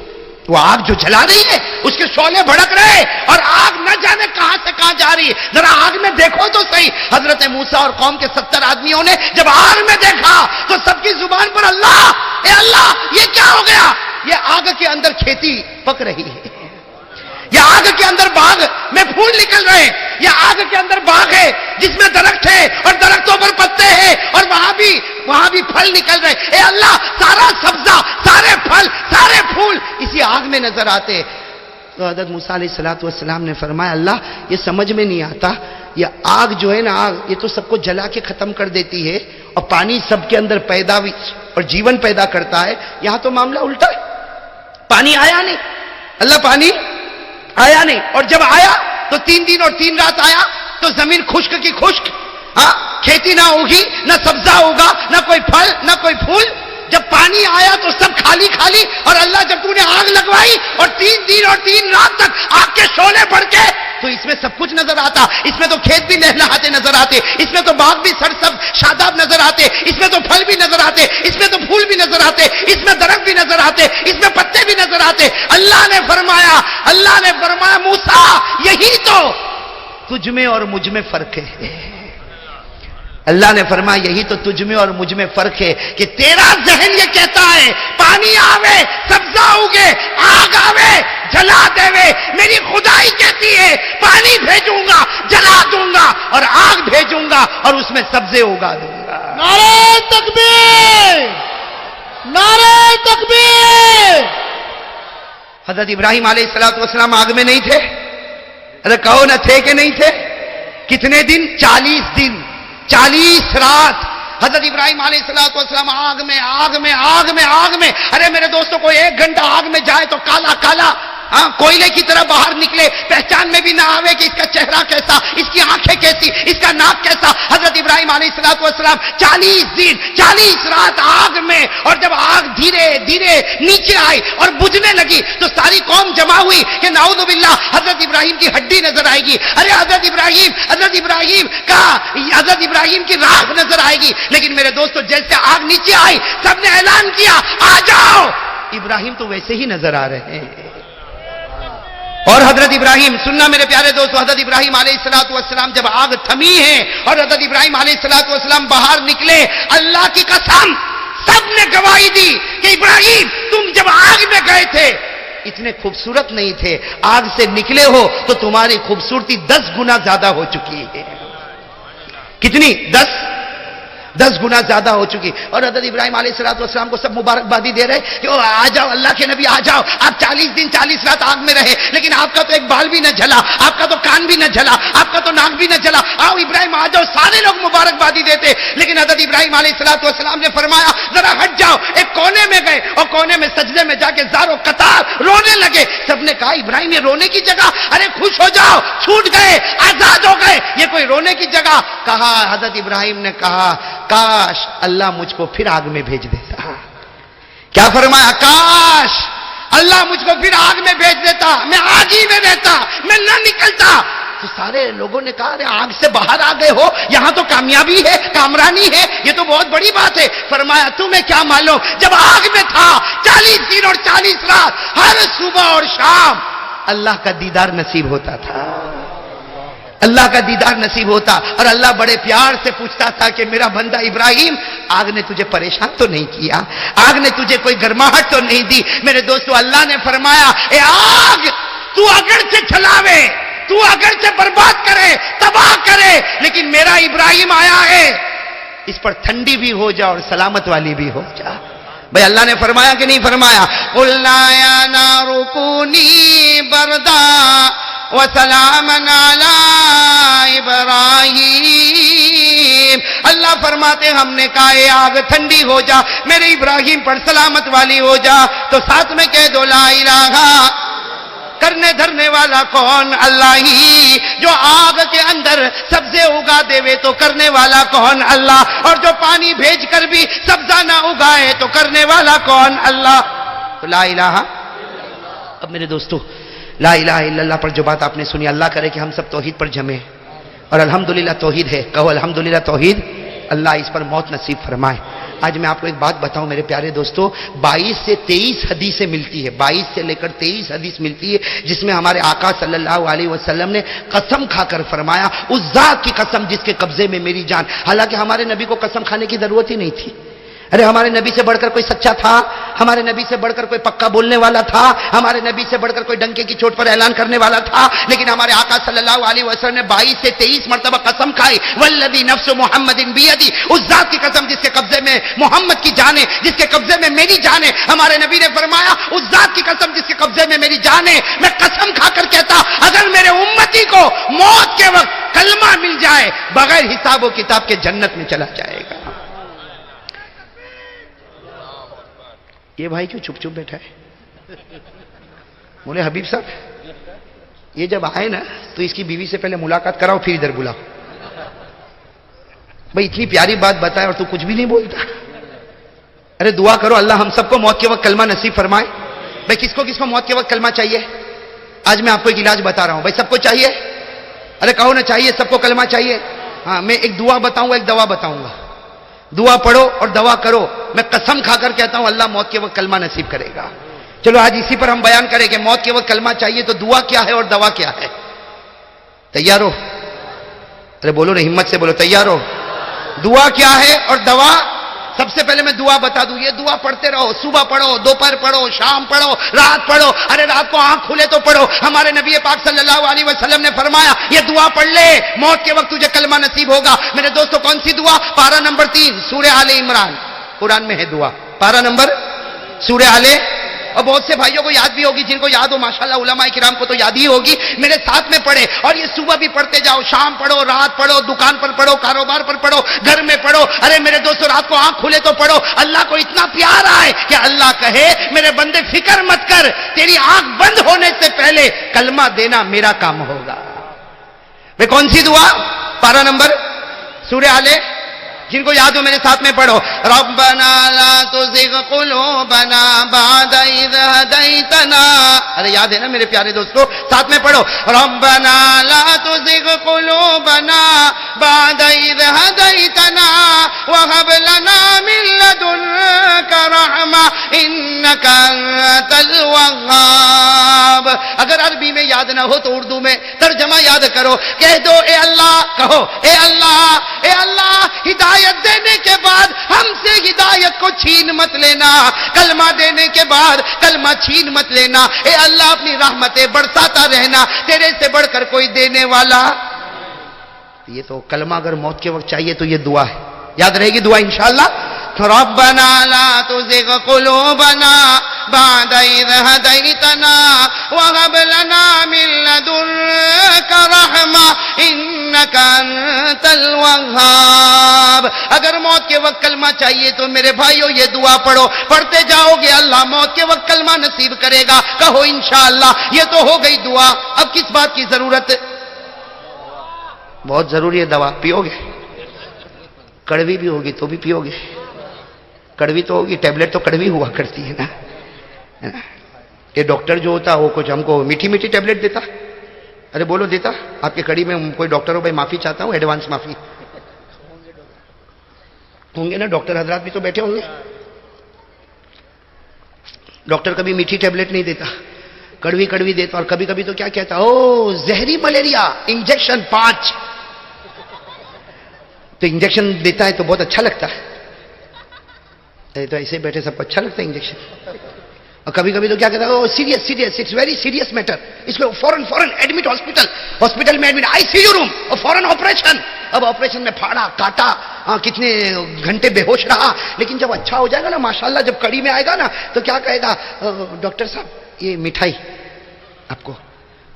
وہ آگ جو جلا رہی ہے اس کے شعلے بھڑک رہے اور آگ نہ جانے کہاں سے کہاں جا رہی ہے، ذرا آگ میں دیکھو تو صحیح۔ حضرت موسیٰ اور قوم کے 70 آدمیوں نے جب آگ میں دیکھا تو سب کی زبان پر اللہ اے اللہ یہ کیا ہو گیا؟ یہ آگ کے اندر کھیتی پک رہی ہے، یہ آگ کے اندر باغ میں پھول نکل رہے ہیں، یہ آگ کے اندر باغ ہے جس میں درخت ہے اور درختوں پر پتے ہیں اور وہاں بھی پھل نکل رہے۔ اے اللہ سارا سبزہ، سارے پھل، سارے پھول اسی آگ میں نظر آتے۔ تو حضرت موسیٰ علیہ السلام نے فرمایا اللہ یہ سمجھ میں نہیں آتا، یہ آگ جو ہے نا آگ یہ تو سب کو جلا کے ختم کر دیتی ہے اور پانی سب کے اندر پیداوار اور جیون پیدا کرتا ہے، یہاں تو معاملہ الٹا ہے، پانی آیا نہیں، اللہ پانی آیا نہیں، اور جب آیا تو 3 دن اور 3 رات آیا تو زمین خشک کی خشک، کھیتی نہ ہوگی، نہ سبزہ ہوگا، نہ کوئی پھل نہ کوئی پھول۔ جب پانی آیا تو سب خالی اور اللہ جب تو نے آگ لگوائی اور 3 دن اور 3 رات تک آگ کے شعلے بھڑکے تو اس میں سب کچھ نظر آتا، اس میں تو کھیت بھی لہلہاتے نظر آتے، اس میں تو باغ بھی سرسبز شاداب نظر آتے، اس میں تو پھل بھی نظر آتے، اس میں تو پھول بھی نظر آتے، اس میں درخت بھی نظر آتے، اس میں پتے بھی نظر آتے۔ اللہ نے فرمایا موسیٰ یہی تو تجھ میں اور مجھ میں فرق ہے۔ اللہ نے فرمایا یہی تو تجھ میں اور مجھ میں فرق ہے کہ تیرا ذہن یہ کہتا ہے پانی آوے، سبزہ اگے، آگ آوے، جلا دے وے، میری خدائی کہتی ہے پانی بھیجوں گا، جلا دوں گا اور آگ بھیجوں گا اور اس میں سبزے اگا دوں گا۔ نعرہ تکبیر، نعرہ تکبیر۔ حضرت ابراہیم علیہ السلام آگ میں نہیں تھے؟ ارے کہو نہ تھے کہ نہیں تھے؟ کتنے دن؟ 40 دن 40 رات حضرت ابراہیم علیہ السلام آگ میں۔ ارے میرے دوستوں کو 1 گھنٹہ آگ میں جائے تو کالا کوئلے کی طرح باہر نکلے، پہچان میں بھی نہ آوے کہ اس کا چہرہ کیسا، اس کی آنکھیں کیسی، اس کا ناک کیسا۔ حضرت ابراہیم علیہ السلام 40 دن 40 رات آگ میں، اور جب آگ دھیرے دھیرے نیچے آئی اور بجھنے لگی تو ساری قوم جمع ہوئی کہ نعوذ باللہ حضرت ابراہیم کی ہڈی نظر آئے گی۔ ارے حضرت ابراہیم کا حضرت ابراہیم کی راکھ نظر آئے گی، لیکن میرے دوستو جیسے آگ نیچے آئی سب نے اعلان کیا آ جاؤ، ابراہیم تو ویسے ہی نظر آ رہے ہیں۔ اور حضرت ابراہیم سننا میرے پیارے دوستو، حضرت ابراہیم علیہ السلام جب آگ تھمی ہے اور حضرت ابراہیم علیہ السلام باہر نکلے، اللہ کی قسم سب نے گواہی دی کہ ابراہیم تم جب آگ میں گئے تھے اتنے خوبصورت نہیں تھے، آگ سے نکلے ہو تو تمہاری خوبصورتی 10 گنا زیادہ ہو چکی ہے۔ کتنی؟ 10 گنا زیادہ ہو چکی۔ اور حضرت ابراہیم علیہ السلام کو سب مبارکبادی دے رہے کہ آ جاؤ اللہ کے نبی آ جاؤ، آپ 40 دن 40 رات آگ میں رہے لیکن آپ کا تو ایک بال بھی نہ جلا، آپ کا تو کان بھی نہ جلا، آپ کا تو ناک بھی نہ جلا، آؤ ابراہیم آ جاؤ، سارے لوگ مبارکبادی دیتے۔ لیکن حضرت ابراہیم علیہ السلام نے فرمایا ذرا ہٹ جاؤ، ایک کونے میں گئے اور کونے میں سجدے میں جا کے زاروں قطار رونے لگے۔ سب نے کہا ابراہیم یہ رونے کی جگہ، ارے خوش ہو جاؤ، چھوٹ گئے، آزاد ہو گئے، یہ کوئی رونے کی جگہ؟ کہا حضرت ابراہیم نے کہا کاش اللہ مجھ کو پھر آگ میں بھیج دیتا۔ کیا فرمایا؟ کاش اللہ مجھ کو پھر آگ میں بھیج دیتا، میں آگ ہی میں رہتا، میں نہ نکلتا۔ تو سارے لوگوں نے کہا ارے آگ سے باہر آ گئے ہو، یہاں تو کامیابی ہے، کامرانی ہے، یہ تو بہت بڑی بات ہے۔ فرمایا تمہیں کیا معلوم، جب آگ میں تھا 40 دن اور 40 رات ہر صبح اور شام اللہ کا دیدار نصیب ہوتا تھا، اللہ کا دیدار نصیب ہوتا، اور اللہ بڑے پیار سے پوچھتا تھا کہ میرا بندہ ابراہیم آگ نے تجھے پریشان تو نہیں کیا، آگ نے تجھے کوئی گرماہٹ تو نہیں دی؟ میرے دوستو اللہ نے فرمایا اے آگ تو اگرچہ چلاوے، تو اگرچہ برباد کرے، تباہ کرے، لیکن میرا ابراہیم آیا ہے اس پر ٹھنڈی بھی ہو جا اور سلامت والی بھی ہو جا۔ بھئی اللہ نے فرمایا کہ نہیں فرمایا؟ قُلْنَا يَا نَارُ كُونِي بَرْدًا وَسَلَامًا عَلَىٰ إِبْرَاهِيمَ۔ اللہ فرماتے ہم نے کہا اے آگ ٹھنڈی ہو جا، میرے ابراہیم پر سلامت والی ہو جا، تو ساتھ میں کہہ دو لا الہ، کرنے دھرنے والا کون؟ اللہ ہی۔ جو آگ کے اندر سبزے اگا دے وے تو کرنے والا کون؟ اللہ۔ اور جو پانی بھیج کر بھی سبزہ نہ اگائے تو کرنے والا کون؟ اللہ۔ تو لا الہ۔ اب میرے دوستو لا الہ الا اللہ پر جو بات آپ نے سنی، اللہ کرے کہ ہم سب توحید پر جمیں، اور الحمدللہ توحید ہے، کہو الحمدللہ توحید، اللہ اس پر موت نصیب فرمائے۔ آج میں آپ کو ایک بات بتاؤں میرے پیارے دوستو، 22 سے 23 حدیثیں ملتی ہے، 22 سے لے کر 23 حدیث ملتی ہے جس میں ہمارے آقا صلی اللہ علیہ وسلم نے قسم کھا کر فرمایا اس ذات کی قسم جس کے قبضے میں میری جان۔ حالانکہ ہمارے نبی کو قسم کھانے کی ضرورت ہی نہیں تھی، ارے ہمارے نبی سے بڑھ کر کوئی سچا تھا؟ ہمارے نبی سے بڑھ کر کوئی پکا بولنے والا تھا؟ ہمارے نبی سے بڑھ کر کوئی ڈنکے کی چوٹ پر اعلان کرنے والا تھا؟ لیکن ہمارے آقا صلی اللہ علیہ وسلم نے 22 سے 23 مرتبہ قسم کھائی، والذی نفس محمد بیدی، اس ذات کی قسم جس کے قبضے میں محمد کی جان ہے، جس کے قبضے میں میری جان ہے۔ ہمارے نبی نے فرمایا اس ذات کی قسم جس کے قبضے میں میری جان ہے، میں قسم کھا کر کہتا اگر میرے امتی کو موت کے وقت کلمہ مل جائے بغیر حساب و کتاب کے جنت میں چلا جائے گا۔ یہ بھائی کیوں چھپ چھپ بیٹھا ہے؟ بولے حبیب صاحب یہ جب آئے نا تو اس کی بیوی سے پہلے ملاقات کراؤ پھر ادھر بلاؤ۔ بھائی اتنی پیاری بات بتائے اور تو کچھ بھی نہیں بولتا۔ ارے دعا کرو اللہ ہم سب کو موت کے وقت کلمہ نصیب فرمائے۔ بھائی کس کو موت کے وقت کلمہ چاہیے؟ آج میں آپ کو ایک علاج بتا رہا ہوں، بھائی سب کو چاہیے؟ ارے کہو نا چاہیے، سب کو کلمہ چاہیے؟ ہاں میں ایک دعا بتاؤں گا، ایک دوا بتاؤں گا، دعا پڑھو اور دوا کرو۔ میں قسم کھا کر کہتا ہوں اللہ موت کے وقت کلمہ نصیب کرے گا۔ چلو آج اسی پر ہم بیان کریں کہ موت کے وقت کلمہ چاہیے تو دعا کیا ہے اور دوا کیا ہے۔ تیار ہو؟ ارے بولو نا، ہمت سے بولو، تیار ہو؟ دعا کیا ہے اور دوا؟ سب سے پہلے میں دعا بتا دوں، یہ دعا پڑھتے رہو، صبح پڑھو، دوپہر پڑھو، شام پڑھو، رات پڑھو، ارے رات کو آنکھ کھلے تو پڑھو۔ ہمارے نبی پاک صلی اللہ علیہ وسلم نے فرمایا یہ دعا پڑھ لے موت کے وقت تجھے کلمہ نصیب ہوگا۔ میرے دوستو کون سی دعا؟ پارہ نمبر 3 سورہ آل عمران، قرآن میں ہے دعا، پارہ نمبر سورہ آل، اور بہت سے بھائیوں کو یاد بھی ہوگی، جن کو یاد ہو ماشاءاللہ علماء کرام کو تو یاد ہی ہوگی، میرے ساتھ میں پڑھے، اور یہ صبح بھی پڑھتے جاؤ، شام پڑھو، رات پڑھو، دکان پر پڑھو، کاروبار پر پڑھو، گھر میں پڑھو۔ ارے میرے دوستو رات کو آنکھ کھلے تو پڑھو۔ اللہ کو اتنا پیار آئے کہ اللہ کہے میرے بندے فکر مت کر، تیری آنکھ بند ہونے سے پہلے کلمہ دینا میرا کام ہوگا۔ وہ کون سی دعا؟ پارہ نمبر سورہ آل جن کو یاد ہو میرے ساتھ میں پڑھو. ربنا لا تزغ قلوبنا بعد اذ هديتنا. ارے یاد ہے نا میرے پیارے دوستو, ساتھ میں پڑھو. ربنا لا تزغ قلوبنا بعد اذ هديتنا وهب لنا من لدنك رحمة انك انت الوهاب. اگر عربی میں یاد نہ ہو تو اردو میں ترجمہ یاد کرو. کہہ دو اے اللہ, کہو اے اللہ, اے اللہ ہدایت دینے کے بعد ہم سے ہدایت کو چھین مت لینا, کلمہ دینے کے بعد کلمہ چھین مت لینا. اے اللہ اپنی رحمتیں برساتا رہنا, تیرے سے بڑھ کر کوئی دینے والا. یہ تو کلمہ اگر موت کے وقت چاہیے تو یہ دعا ہے, یاد رہے گی دعا انشاءاللہ. ربنا لا تزغ قلوبنا بعد إذ هديتنا وهب لنا من لدنك رحمة إنك أنت الوهاب. اگر موت کے وقت کلمہ چاہیے تو میرے بھائیو یہ دعا پڑھو, پڑھتے جاؤ گے اللہ موت کے وقت کلمہ نصیب کرے گا. کہو انشاءاللہ. یہ تو ہو گئی دعا. اب کس بات کی ضرورت؟ بہت ضروری ہے دوا. پیو گے؟ کڑوی بھی ہوگی تو بھی پیو گے؟ کڑوی تو ہوگی, ٹیبلٹ تو کڑوی ہوا کرتی ہے نا. یہ ڈاکٹر جو ہوتا وہ کچھ ہم کو میٹھی میٹھی ٹیبلٹ دیتا. ارے بولو دیتا. آپ کے کڑی میں کوئی ڈاکٹر ہو بھائی, معافی چاہتا ہوں, ایڈوانس معافی. ہوں گے نا ڈاکٹر حضرات بھی تو بیٹھے ہوں گے. ڈاکٹر کبھی میٹھی ٹیبلٹ نہیں دیتا, کڑوی کڑوی دیتا. اور کبھی کبھی تو کیا کہتا, او زہری ملیریا انجیکشن 5. تو انجیکشن دیتا ہے تو بہت اچھا لگتا ہے. تو ایسے بیٹھے سب کو اچھا لگتا ہے انجیکشن. اور کبھی کبھی تو کیا کہتا ہے, oh serious serious, it's very serious matter, اس کو فوراً ایڈمٹ ہاسپٹل میں admit, I C U room, اور فوراً آپریشن. اب آپریشن میں پھاڑا کاٹا, کتنے گھنٹے بے ہوش رہا. لیکن جب اچھا ہو جائے گا نا ماشاءاللہ, جب کڑی میں آئے گا نا تو کیا کہے گا, ڈاکٹر صاحب یہ مٹھائی آپ کو.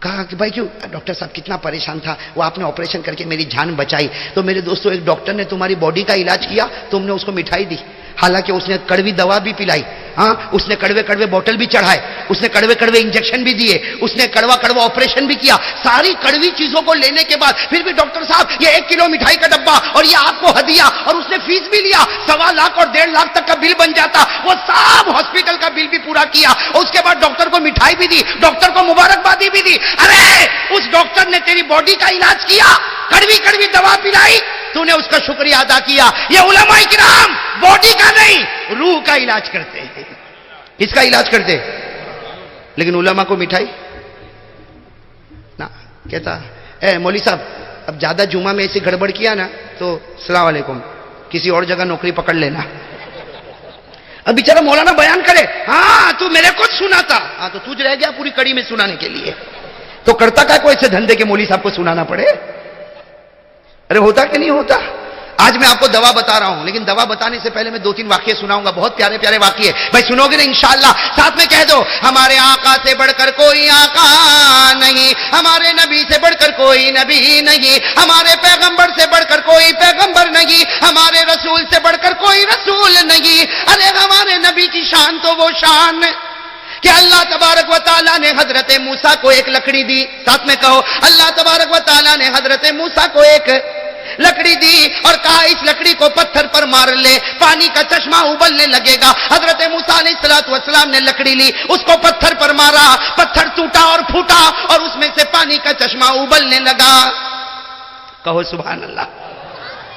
کہا کہ بھائی کیوں؟ ڈاکٹر صاحب کتنا پریشان تھا, وہ آپ نے آپریشن کر کے میری جان بچائی. تو میرے دوستو ایک ڈاکٹر نے تمہاری باڈی کا علاج کیا, تم نے اس کو مٹھائی دی. حالانکہ اس نے کڑوی دوا بھی پلائی, ہاں اس نے کڑوے کڑوے بوٹل بھی چڑھائے, اس نے کڑوے کڑوے انجیکشن بھی دیے, اس نے کڑوا کڑوا آپریشن بھی کیا. ساری کڑوی چیزوں کو لینے کے بعد پھر بھی ڈاکٹر صاحب یہ 1 کلو مٹھائی کا ڈبہ اور یہ آپ کو ہدیہ, اور اس نے فیس بھی لیا, 1.25 لاکھ اور 1.5 لاکھ تک کا بل بن جاتا. وہ سب ہاسپٹل کا بل بھی پورا کیا, اور اس کے بعد ڈاکٹر کو مٹھائی بھی دی, ڈاکٹر کو مبارکبادی بھی دی. ارے اس ڈاکٹر نے تیری باڈی کا علاج کیا, کڑوی کڑوی دوا پلائی, تو نے اس کا شکریہ ادا کیا. یہ علماء کرام باڈی کا نہیں روح کا علاج کرتے ہیں. اس کا علاج کرتے, لیکن علماء کو مٹھائی نہ. کہتا اے مولوی صاحب اب زیادہ جمعہ میں ایسی گڑبڑ کیا نا تو السلام علیکم, کسی اور جگہ نوکری پکڑ لینا. اب بیچارہ مولانا بیان کرے, ہاں تو میرے کو سناتا, ہاں تو تجھ رہ گیا پوری کڑی میں سنانے کے لیے. تو کرتا کا کوئی ایسے دھندے کے مولوی صاحب کو سنانا پڑے. ارے ہوتا کہ نہیں ہوتا. آج میں آپ کو دوا بتا رہا ہوں, لیکن دوا بتانے سے پہلے میں 2-3 واقعے سناؤں گا, بہت پیارے پیارے واقعے. بھائی سنو گے نا انشاءاللہ, ساتھ میں کہہ دو ہمارے آقا سے بڑھ کر کوئی آقا نہیں, ہمارے نبی سے بڑھ کر کوئی نبی نہیں, ہمارے پیغمبر سے بڑھ کر کوئی پیغمبر نہیں, ہمارے رسول سے بڑھ کر کوئی رسول نہیں. ارے ہمارے نبی کی شان تو وہ شان کہ اللہ تبارک و تعالیٰ نے حضرت موسیٰ کو ایک لکڑی دی. ساتھ میں کہو, اللہ تبارک و تعالیٰ نے حضرت موسیٰ کو ایک لکڑی دی اور کہا اس لکڑی کو پتھر پر مار لے, پانی کا چشمہ ابلنے لگے گا. حضرت موسیٰ علیہ السلام نے لکڑی لی, اس کو پتھر پر مارا, پتھر ٹوٹا اور پھوٹا اور اس میں سے پانی کا چشمہ ابلنے لگا. کہو سبحان اللہ.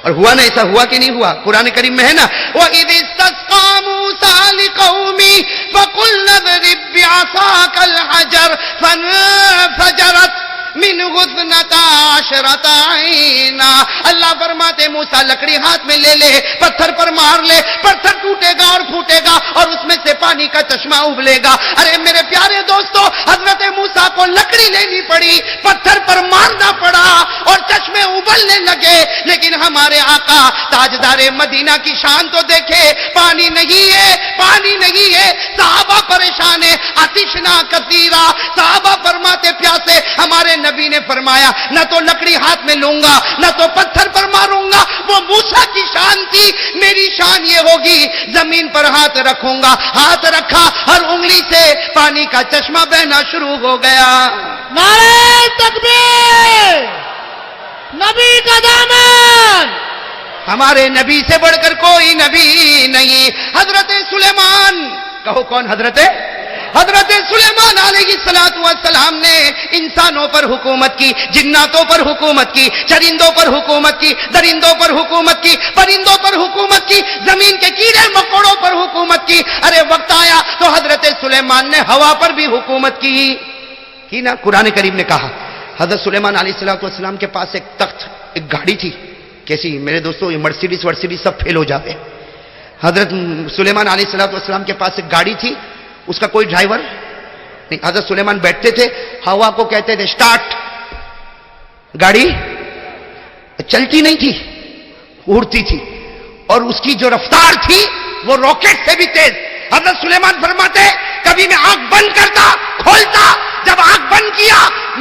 اور ہوا نا, ایسا ہوا کہ نہیں ہوا؟ قرآن کریم میں ہے نا, وَإِذِ اسْتَسْقَىٰ مُوسَىٰ لِقَوْمِهِ فَقُلْنَا اضْرِب بِّعَصَاكَ الْحَجَرَ فَانفَجَرَتْ مِنْهُ 12 عَيْنًا. اللہ فرماتے موسیٰ لکڑی ہاتھ میں لے لے, پتھر پر مار لے, پتھر ٹوٹے گا اور پھوٹے گا اور اس میں سے پانی کا چشمہ ابلے گا. ارے میرے پیارے دوستو, حضرت موسیٰ کو لکڑی لینی پڑی, پتھر پر مارنا پڑا اور چشمے ابلنے لگے. لیکن ہمارے آقا تاجدار مدینہ کی شان تو دیکھے, پانی نہیں ہے, پانی نہیں ہے. صحابہ پریشان ہے, آتشنا کثیرا, صحابہ فرماتے پیاسے. ہمارے نبی نے فرمایا نہ تو لکڑی ہاتھ میں لوں گا نہ تو پتھر پر ماروں گا. وہ موسیٰ کی شان تھی, میری شان یہ ہوگی زمین پر ہاتھ رکھوں گا. ہاتھ رکھا, ہر انگلی سے پانی کا چشمہ بہنا شروع ہو گیا. نعرہ تکبیر, نبی کا دامن, ہمارے نبی سے بڑھ کر کوئی نبی نہیں. حضرت سلیمان، کہو کون؟ حضرت سلیمان علیہ السلام نے انسانوں پر حکومت کی، جناتوں پر حکومت کی، چرندوں پر حکومت کی، درندوں پر حکومت کی، پرندوں پر حکومت کی، زمین کے کیڑے مکوڑوں پر حکومت کی. ارے وقت آیا تو حضرت سلیمان نے ہوا پر بھی حکومت کی نا. قرآن کریم نے کہا حضرت سلیمان علیہ السلام کے پاس ایک تخت، ایک گاڑی تھی. کیسی میرے دوستو، یہ مرسیڈیز سب فیل ہو جاتے. حضرت سلیمان علیہ السلام کے پاس ایک گاڑی تھی، اس کا کوئی ڈرائیور نہیں. حضرت سلیمان بیٹھتے تھے، ہوا کو کہتے تھے سٹارٹ، گاڑی چلتی نہیں تھی، اڑتی تھی. اور اس کی جو رفتار تھی وہ راکٹ سے بھی تیز. حضرت سلیمان فرماتے کبھی میں آنکھ بند کرتا کھولتا، جب آنکھ بند کیا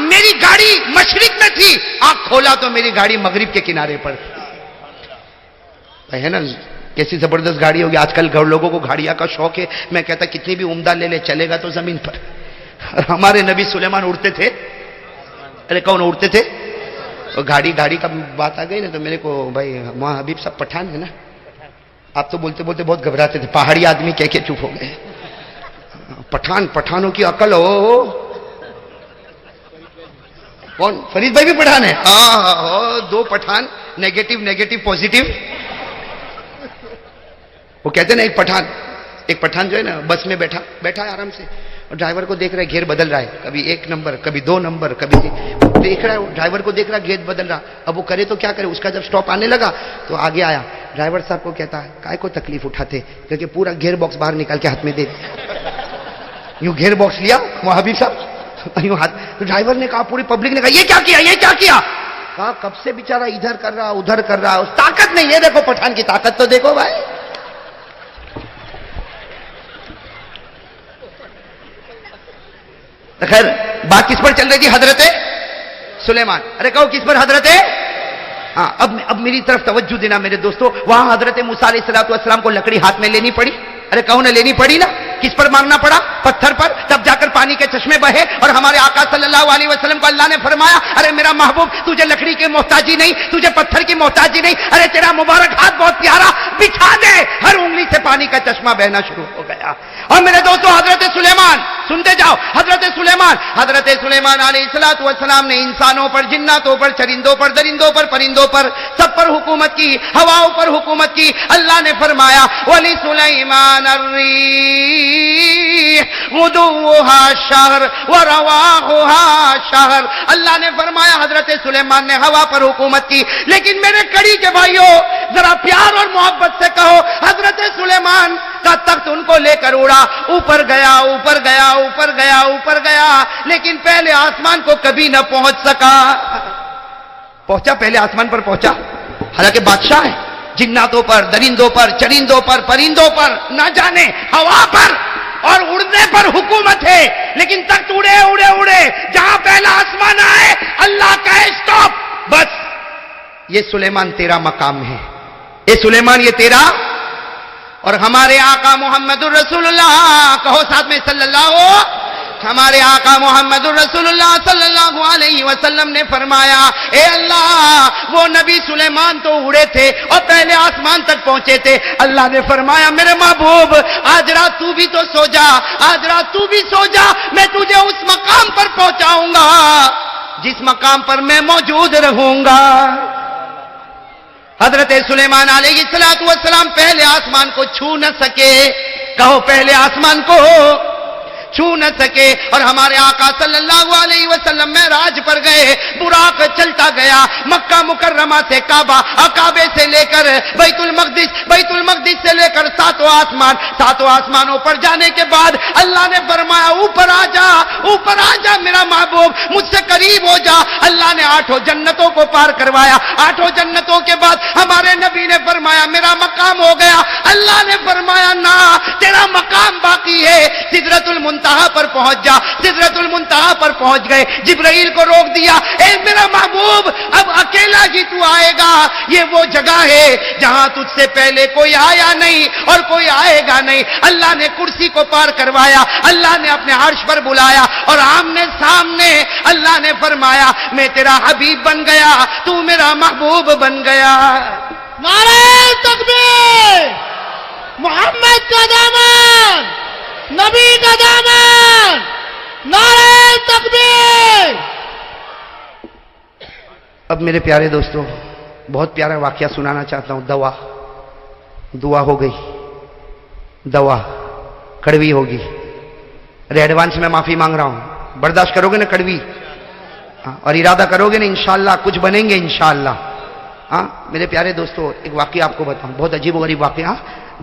میری گاڑی مشرق میں تھی، آنکھ کھولا تو میری گاڑی مغرب کے کنارے پر ہے نا. کیسی زبردست گاڑی ہوگی. آج کل لوگوں کو گاڑیاں کا شوق ہے. میں کہتا کتنی بھی عمدہ لے لے، چلے گا تو زمین پر. ہمارے نبی سلیمان اڑتے تھے. ارے کون اڑتے تھے؟ گاڑی کا بات آ گئی نا تو میرے کو بھائی وہاں حبیب صاحب پٹھان ہے نا، آپ تو بولتے بولتے بہت گھبراتے تھے. پہاڑی آدمی کہہ کے چپ ہو گئے. پٹھانوں کی عقل ہو. کون؟ فرید بھائی بھی پٹھان ہے. دو پٹھان، نیگیٹو پوزیٹو. وہ کہتے ہیں نا ایک پٹھان جو ہے نا بس میں بیٹھا ہے آرام سے، اور ڈرائیور کو دیکھ رہا ہے گیئر بدل رہا ہے، کبھی 1 نمبر کبھی 2 نمبر کبھی دیکھ رہا ہے. ڈرائیور کو دیکھ رہا ہے گیئر بدل رہا. اب وہ کرے تو کیا کرے. اس کا جب سٹاپ آنے لگا تو آگے آیا. ڈرائیور صاحب کو کہتا ہے کائے کو تکلیف اٹھاتے، کیونکہ پورا گیئر باکس باہر نکال کے ہاتھ میں دے دیا. یوں گیئر باکس لیا وہ حبیب صاحب یوں ہاتھ. تو ڈرائیور نے کہا، پوری پبلک نے کہا یہ کیا کیا. کہا کب سے بیچارہ ادھر کر رہا ادھر کر رہا، اس طاقت نہیں ہے. دیکھو پٹھان کی طاقت تو دیکھو بھائی. خیر بات کس پر چل رہی تھی؟ حضرت سلیمان. ارے کہو کس پر؟ حضرت. ہاں اب میری طرف توجہ دینا میرے دوستو. وہاں حضرت موسیٰ علیہ السلام کو لکڑی ہاتھ میں لینی پڑی. ارے کہو نہ لینی پڑی نا. کس پر مارنا پڑا؟ پتھر پر. تب جا کر پانی کے چشمے بہے. اور ہمارے آقا صلی اللہ علیہ وسلم کو اللہ نے فرمایا ارے میرا محبوب تجھے لکڑی کی محتاجی نہیں، تجھے پتھر کی محتاجی نہیں. ارے تیرا مبارک ہاتھ بہت پیارا، بچھا دے. ہر انگلی سے پانی کا چشمہ بہنا شروع ہو گیا. اور میرے دوستو حضرت سلیمان، سنتے جاؤ، حضرت سلیمان علیہ السلام نے انسانوں پر، جناتوں پر، چرندوں پر، درندوں پر، پرندوں پر، سب پر حکومت کی، ہواؤں پر حکومت کی. اللہ نے فرمایا وَلِسُلَيْمَانَ الرِّيحُ غُدُوُّهَا شَهْرٌ وَرَوَاحُهَا شَهْرٌ. اللہ نے فرمایا حضرت سلیمان نے ہوا پر حکومت کی. لیکن میرے کڑی کے بھائیوں ذرا پیار اور محبت سے کہو، حضرت سلیمان کا تخت ان کو لے کر اڑا، اوپر گیا، لیکن پہلے آسمان کو کبھی نہ پہنچ سکا. پہنچا پہلے آسمان پر پہنچا، حالانکہ بادشاہ ہے. جناتوں پر، درندوں پر، چرندوں پر، پرندوں پر، نہ جانے ہوا پر اور اڑنے پر حکومت ہے. لیکن تخت اڑے جہاں پہلا آسمان آئے اللہ کا اسٹاپ. بس یہ سلیمان تیرا مقام ہے، یہ سلیمان یہ تیرا. اور ہمارے آقا محمد الرسول اللہ، کہو ساتھ میں صلی اللہ. ہمارے آقا محمد الرسول اللہ صلی اللہ علیہ وسلم نے فرمایا اے اللہ وہ نبی سلیمان تو اڑے تھے اور پہلے آسمان تک پہنچے تھے. اللہ نے فرمایا میرے محبوب آج رات تو بھی تو سو جا، میں تجھے اس مقام پر پہنچاؤں گا جس مقام پر میں موجود رہوں گا. حضرت سلیمان علیہ السلام پہلے آسمان کو چھو نہ سکے. کہو پہلے آسمان کو چھو نہ سکے. اور ہمارے آقا صلی اللہ علیہ وسلم معراج پر گئے، براق چلتا گیا مکہ مکرمہ سے کعبہ، کعبے سے لے کر بیت المقدس سے لے کر ساتوں آسمانوں پر جانے کے بعد اللہ نے فرمایا اوپر آ جا میرا محبوب، مجھ سے قریب ہو جا. اللہ نے 8 جنتوں کو پار کروایا. 8 جنتوں کے بعد ہمارے نبی نے فرمایا میرا مقام ہو گیا. اللہ نے فرمایا نہ، تیرا مقام باقی ہے. سدرۃ المنتہا پر پہنچ جا. سدرۃ المنتہا پر پہنچ گئے. جبرائیل کو روک دیا، اے میرا محبوب اب اکیلا ہی تو آئے گا. یہ وہ جگہ ہے جہاں تجھ سے پہلے کوئی آیا نہیں اور کوئی آئے گا نہیں. اللہ نے کرسی کو پار کروایا، اللہ نے اپنے عرش پر بلایا اور آمنے سامنے اللہ نے فرمایا میں تیرا حبیب بن گیا، تو میرا محبوب بن گیا. نعرہ تکبیر! محمد کا دامن! نبی کا دامن! نعرہ تکبیر! اب میرے پیارے دوستو بہت پیارا واقعہ سنانا چاہتا ہوں. دعا ہو گئی، دوا کڑوی ہوگی. ارے ایڈوانس میں معافی مانگ رہا ہوں، برداشت کرو گے نا کڑوی؟ اور ارادہ کرو گے نا انشاءاللہ کچھ بنیں گے انشاءاللہ. میرے پیارے دوستو ایک واقعہ آپ کو بتاؤں، بہت عجیب و غریب واقعہ.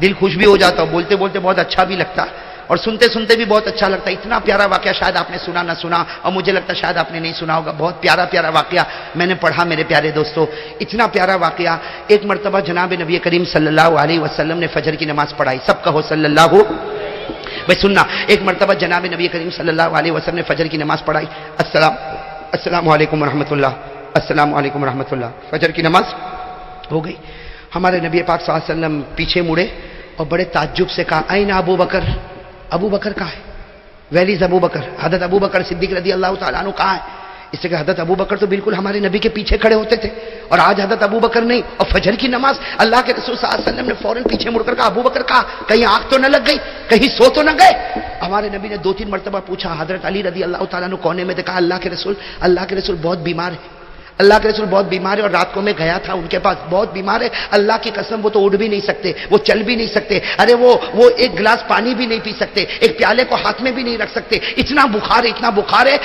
دل خوش بھی ہو جاتا، بولتے بولتے بہت اچھا بھی لگتا اور سنتے سنتے بھی بہت اچھا لگتا ہے. اتنا پیارا واقعہ شاید آپ نے سنا نہ سنا، اور مجھے لگتا شاید آپ نے نہیں سنا ہوگا. بہت پیارا پیارا واقعہ میں نے پڑھا میرے پیارے دوستو. اتنا پیارا واقعہ. ایک مرتبہ جناب نبی کریم صلی اللہ علیہ وسلم نے فجر کی نماز پڑھائی. سب کہو صلی اللہ. بھائی سننا، ایک مرتبہ جناب نبی کریم صلی اللہ علیہ وسلم نے فجر کی نماز پڑھائی. السلام علیکم ورحمۃ اللہ، السلام علیکم ورحمۃ اللہ. فجر کی نماز ہو گئی. ہمارے نبی پاک صلی اللہ علیہ وسلم پیچھے مڑے اور بڑے تعجب سے کہا این ابو بکر؟ ابو بکر کہاں ہے؟ ویلیز ابو بکر؟ حضرت ابو بکر صدیق رضی اللہ تعالیٰ عنہ کہاں ہے؟ اس سے کہ حضرت ابو بکر تو بالکل ہمارے نبی کے پیچھے کھڑے ہوتے تھے اور آج حضرت ابو بکر نہیں. اور فجر کی نماز اللہ کے رسول صلی اللہ علیہ وسلم نے فوراً پیچھے مڑ کر کہا ابو بکر کہاں؟ کہیں آنکھ تو نہ لگ گئی، کہیں سو تو نہ گئے؟ ہمارے نبی نے 2-3 مرتبہ پوچھا. حضرت علی رضی اللہ تعالیٰ عنہ کونے میں دیکھا اللہ کے رسول بہت بیمار ہے، اللہ کے رسول بہت بیمار ہے. اور رات کو میں گیا تھا ان کے پاس، بہت بیمار ہے. اللہ کی قسم وہ تو اٹھ بھی نہیں سکتے، وہ چل بھی نہیں سکتے. ارے وہ ایک گلاس پانی بھی نہیں پی سکتے، ایک پیالے کو ہاتھ میں بھی نہیں رکھ سکتے. اتنا بخار ہے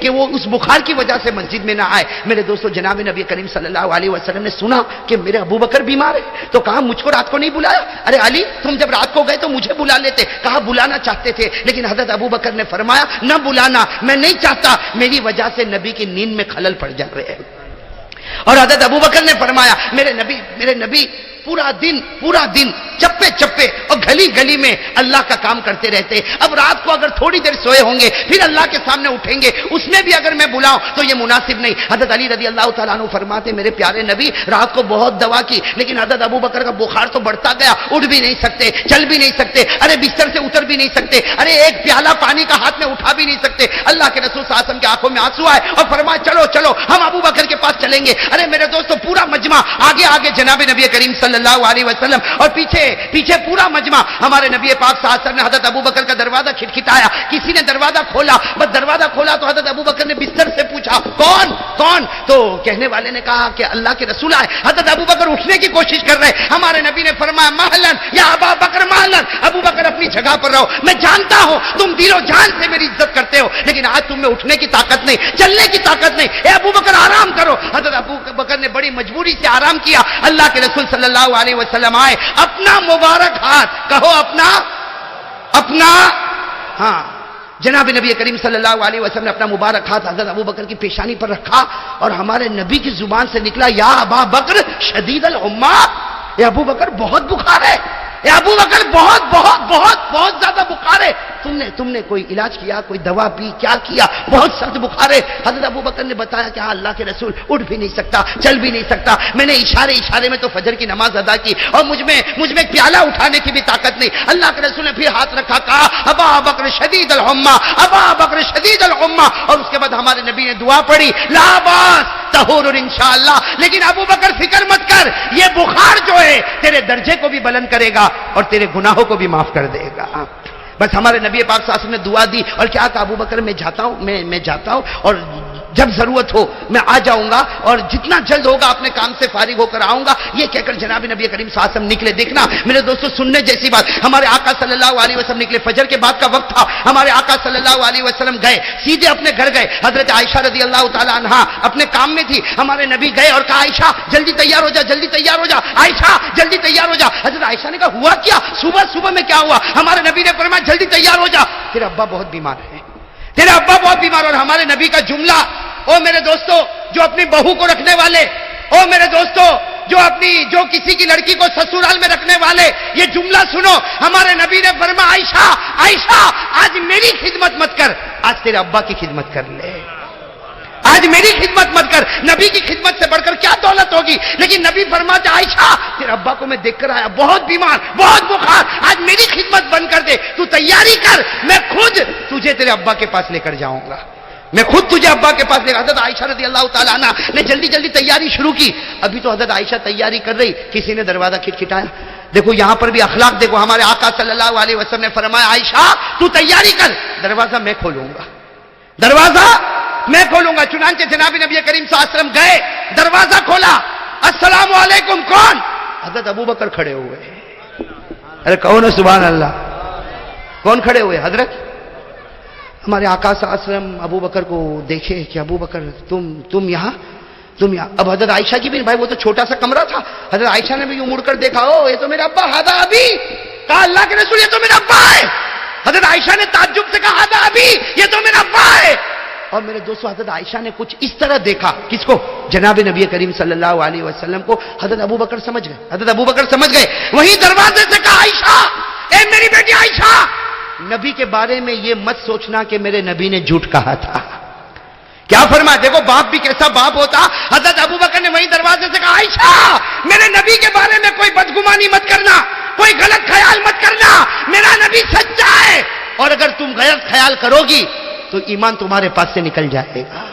کہ وہ اس بخار کی وجہ سے مسجد میں نہ آئے. میرے دوستو جناب نبی کریم صلی اللہ علیہ وسلم نے سنا کہ میرے ابو بکر بیمار ہے تو کہا مجھ کو رات کو نہیں بلایا؟ ارے علی تم جب رات کو گئے تو مجھے بلا لیتے. کہا بلانا چاہتے تھے لیکن حضرت ابو بکر نے فرمایا نہ بلانا، میں نہیں چاہتا، میری وجہ سے نبی کی نیند میں خلل پڑ جا رہے ہیں. اور حضرت ابو بکر نے فرمایا میرے نبی پورا دن چپے چپے اور گلی گلی میں اللہ کا کام کرتے رہتے. اب رات کو اگر تھوڑی دیر سوئے ہوں گے پھر اللہ کے سامنے اٹھیں گے، اس میں بھی اگر میں بلاؤں تو یہ مناسب نہیں. حضرت علی رضی اللہ تعالیٰ عنہ فرماتے میرے پیارے نبی رات کو بہت دوا کی لیکن حضرت ابو بکر کا بخار تو بڑھتا گیا، اٹھ بھی نہیں سکتے، چل بھی نہیں سکتے، ارے بستر سے اتر بھی نہیں سکتے، ارے ایک پیالہ پانی کا ہاتھ میں اٹھا بھی نہیں سکتے. اللہ کے رسول صلی اللہ علیہ وسلم کی آنکھوں میں آنسو آئے اور فرمایا چلو ہم ابو بکر کے پاس چلیں گے. ارے میرے دوستو پورا مجمع آگے جناب نبی کریم صلی اللہ علیہ وسلم اور پیچھے پورا مجمع. ہمارے نبی پاک صلی اللہ علیہ وسلم نے حضرت ابو بکر کا دروازہ کھٹکھٹایا. کسی نے دروازہ کھولا، بس دروازہ کھولا تو حضرت ابو بکر نے بستر سے پوچھا کون؟ تو کہنے والے نے کہا کہ اللہ کے رسول آئے. حضرت ابو بکر اٹھنے کی کوشش کر رہے. ہمارے نبی نے فرمایا مہلن یا ابا بکر مہلن، ابو بکر اپنی جگہ پر رہو. میں جانتا ہوں تم دل و جان سے میری عزت کرتے ہو لیکن آج تم میں اٹھنے کی طاقت نہیں، چلنے کی طاقت نہیں. اے ابو بکر آرام کرو. حضرت ابو بکر نے بڑی مجبوری سے آرام کیا. اللہ کے رسول صلی اللہ علیہ وسلم آئے، اپنا مبارک ہاتھ کہو اپنا جناب نبی کریم صلی اللہ علیہ وسلم نے اپنا مبارک ہاتھ حضرت ابو بکر کی پیشانی پر رکھا اور ہمارے نبی کی زبان سے نکلا یا ابا بکر شدید الحمہ، اے ابو بکر بہت بخار ہے، اے ابو بکر بہت زیادہ بخار ہے. تم نے کوئی علاج کیا، کوئی دوا پی، کیا کیا؟ بہت سخت بخار ہے. حضرت ابو بکر نے بتایا کہ ہاں اللہ کے رسول اٹھ بھی نہیں سکتا، چل بھی نہیں سکتا. میں نے اشارے میں تو فجر کی نماز ادا کی اور مجھ میں ایک پیالہ اٹھانے کی بھی طاقت نہیں. اللہ کے رسول نے پھر ہاتھ رکھا، کہا ابا بکر شدید الحمہ، ابا بکر شدید الحمہ. اور اس کے بعد ہمارے نبی نے دعا پڑھی لا باس طہور انشاءاللہ. لیکن ابو بکر فکر مت کر، یہ بخار جو ہے تیرے درجے کو بھی بلند کرے گا اور تیرے گناہوں کو بھی معاف کر دے گا. بس ہمارے نبی پاک صلی اللہ علیہ وسلم نے دعا دی اور کیا کہا ابو بکر میں جاتا ہوں اور جب ضرورت ہو میں آ جاؤں گا اور جتنا جلد ہوگا اپنے کام سے فارغ ہو کر آؤں گا. یہ کہہ کر جناب نبی کریم صلی اللہ علیہ وسلم نکلے. دیکھنا میرے دوستو سننے جیسی بات، ہمارے آقا صلی اللہ علیہ وسلم نکلے، فجر کے بعد کا وقت تھا. ہمارے آقا صلی اللہ علیہ وسلم گئے، سیدھے اپنے گھر گئے. حضرت عائشہ رضی اللہ تعالی عنہا اپنے کام میں تھی. ہمارے نبی گئے اور کہا عائشہ جلدی تیار ہو جا، عائشہ جلدی تیار ہو جا. حضرت عائشہ نے کہا ہوا کیا؟ صبح میں کیا ہوا؟ ہمارے نبی نے فرمایا جلدی تیار ہو جا، تیرا ابا بہت بیمار ہے، تیرا ابا بہت بیمار. اور ہمارے نبی کا جملہ، او میرے دوستو جو اپنی بہو کو رکھنے والے، او میرے دوستو جو کسی کی لڑکی کو سسرال میں رکھنے والے، یہ جملہ سنو. ہمارے نبی نے فرمایا عائشہ آج میری خدمت مت کر، آج تیرے ابا کی خدمت کر لے، آج میری خدمت مت کر. نبی کی خدمت سے بڑھ کر کیا دولت ہوگی؟ لیکن نبی فرماتے عائشہ تیرے ابا کو میں دیکھ کر آیا، بہت بیمار، بہت بخار، آج میری خدمت بند کر دے، تو تیاری کر، میں خود تجھے تیرے ابا کے پاس لے کر جاؤں گا. میں خود تجھے ابا کے پاس لے گا. حضرت عائشہ رضی اللہ تعالیٰ عنہ نے جلدی جلدی تیاری شروع کی. ابھی تو حضرت عائشہ تیاری کر رہی, کسی نے دروازہ کھٹکھٹایا. دیکھو یہاں پر بھی اخلاق دیکھو. ہمارے آقا صلی اللہ علیہ وسلم نے فرمایا عائشہ تو تیاری کر, دروازہ میں کھولوں گا, دروازہ میں کھولوں گا. چنانچہ جناب نبی کریم صلی اللہ علیہ وسلم گئے, دروازہ کھولا, السلام علیکم. کون؟ حضرت ابو بکر کھڑے ہوئے. ارے کون ہے سبحان اللہ؟ کون کھڑے ہوئے؟ حضرت. ہمارے آقا صلی اللہ علیہ وسلم ابو بکر کو دیکھے کہ ابو بکر تم یہاں. اب حضرت عائشہ کی بھی, بھائی وہ تو چھوٹا سا کمرہ تھا, حضرت عائشہ نے بھی یوں مڑ کر دیکھا, او یہ تو میرا ابا ہادا ابھی. کہا اللہ کے رسول یہ تو میرا ابا ہے. حضرت عائشہ نے تعجب سے کہا ہادا ابھی, یہ تو میرا ابا ہے. اور میرے دوستو حضرت عائشہ نے کچھ اس طرح دیکھا, کس کو؟ جناب نبی کریم صلی اللہ علیہ وسلم کو. حضرت ابو بکر سمجھ گئے, حضرت ابو بکر سمجھ گئے. وہیں دروازے سے کہا عائشہ, اے میری بیٹی عائشہ, نبی کے بارے میں یہ مت سوچنا کہ میرے نبی نے جھوٹ کہا تھا. کیا فرمایا؟ دیکھو باپ بھی کیسا باپ ہوتا. حضرت ابو بکر نے وہیں دروازے سے کہا عائشہ میرے نبی کے بارے میں کوئی بدگمانی مت کرنا, کوئی غلط خیال مت کرنا, میرا نبی سچا ہے, اور اگر تم غلط خیال کرو گی تو ایمان تمہارے پاس سے نکل جائے گا.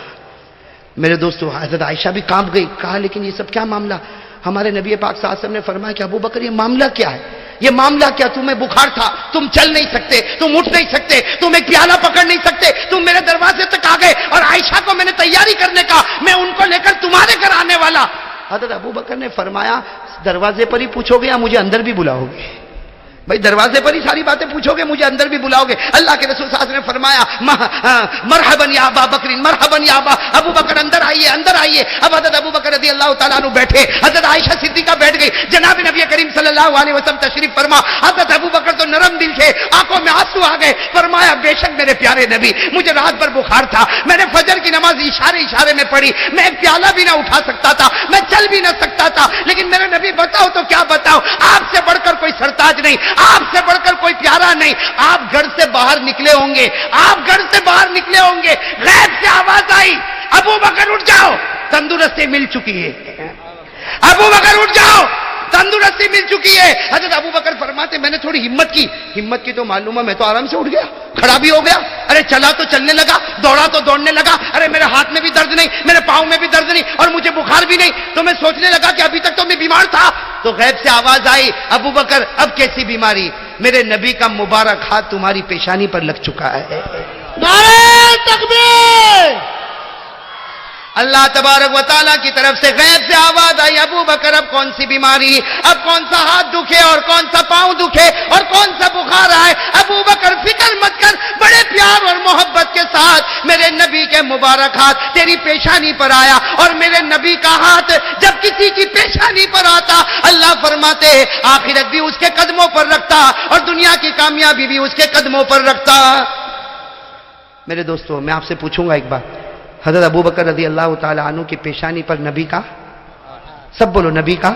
میرے دوستو حضرت عائشہ بھی کانپ گئی. کہا لیکن یہ سب کیا معاملہ؟ ہمارے نبی پاک صلی اللہ علیہ وسلم نے فرمایا کہ ابو بکر یہ معاملہ کیا ہے؟ یہ معاملہ کیا؟ تمہیں بخار تھا, تم چل نہیں سکتے, تم اٹھ نہیں سکتے, تم ایک پیالہ پکڑ نہیں سکتے, تم میرے دروازے تک آ گئے, اور عائشہ کو میں نے تیاری کرنے کا, میں ان کو لے کر تمہارے گھر آنے والا. حضرت ابو بکر نے فرمایا دروازے پر ہی پوچھو گے یا مجھے اندر بھی بلاؤ گے؟ بھائی دروازے پر ہی ساری باتیں پوچھو گے, مجھے اندر بھی بلاؤ گے؟ اللہ کے رسول صلی اللہ علیہ وسلم نے فرمایا مرحبا یا ابا بکر, مرحبا یا ابو بکر, اندر آئیے, اندر آئیے. اب حضرت ابو بکر رضی اللہ تعالیٰ عنہ بیٹھے, حضرت عائشہ صدیقہ بیٹھ گئی. جناب نبی کریم صلی اللہ علیہ وسلم تشریف فرما. حضرت ابو بکر تو نرم دل تھے, آنکھوں میں آنسو آ گئے. فرمایا بے شک میرے پیارے نبی, مجھے رات بھر بخار تھا, میں نے فجر کی نماز اشارے میں پڑھی, میں ایک پیالہ بھی نہ اٹھا سکتا تھا, میں چل بھی نہ سکتا تھا, لیکن میرے نبی بتاؤ تو کیا بتاؤ, آپ سے بڑھ کر کوئی سرتاج نہیں, آپ سے بڑھ کر کوئی پیارا نہیں. آپ گھر سے باہر نکلے ہوں گے, آپ گھر سے باہر نکلے ہوں گے, غیب سے آواز آئی ابو بکر اٹھ جاؤ, تندرستی مل چکی ہے. ابو بکر اٹھ جاؤ, تندرستی مل چکی ہے. حضرت ابو بکر فرماتے میں نے تھوڑی ہمت کی تو معلوم ہے میں تو آرام سے اٹھ گیا, کھڑا بھی ہو گیا. ارے چلا تو چلنے لگا, دوڑا تو دوڑنے لگا. ارے میرے ہاتھ میں بھی درد نہیں, میرے پاؤں میں بھی درد نہیں, اور مجھے بخار بھی نہیں. تو میں سوچنے لگا کہ ابھی تک تو میں بیمار تھا. تو غیب سے آواز آئی ابو بکر اب کیسی بیماری, میرے نبی کا مبارک ہاتھ تمہاری پیشانی پر لگ چکا ہے. نعرہ تکبیر. اللہ تبارک و تعالیٰ کی طرف سے غیب سے آواز آئی ابو بکر اب کون سی بیماری, اب کون سا ہاتھ دکھے اور کون سا پاؤں دکھے اور کون سا بخار آئے. ابو بکر فکر مت کر, بڑے پیار اور محبت کے ساتھ میرے نبی کے مبارک ہاتھ تیری پیشانی پر آیا. اور میرے نبی کا ہاتھ جب کسی کی پیشانی پر آتا, اللہ فرماتے آخرت بھی اس کے قدموں پر رکھتا اور دنیا کی کامیابی بھی اس کے قدموں پر رکھتا. میرے دوستو میں آپ سے پوچھوں گا ایک بات, حضرت ابو بکر رضی اللہ تعالیٰ عنہ کی پیشانی پر نبی کا, سب بولو نبی کا,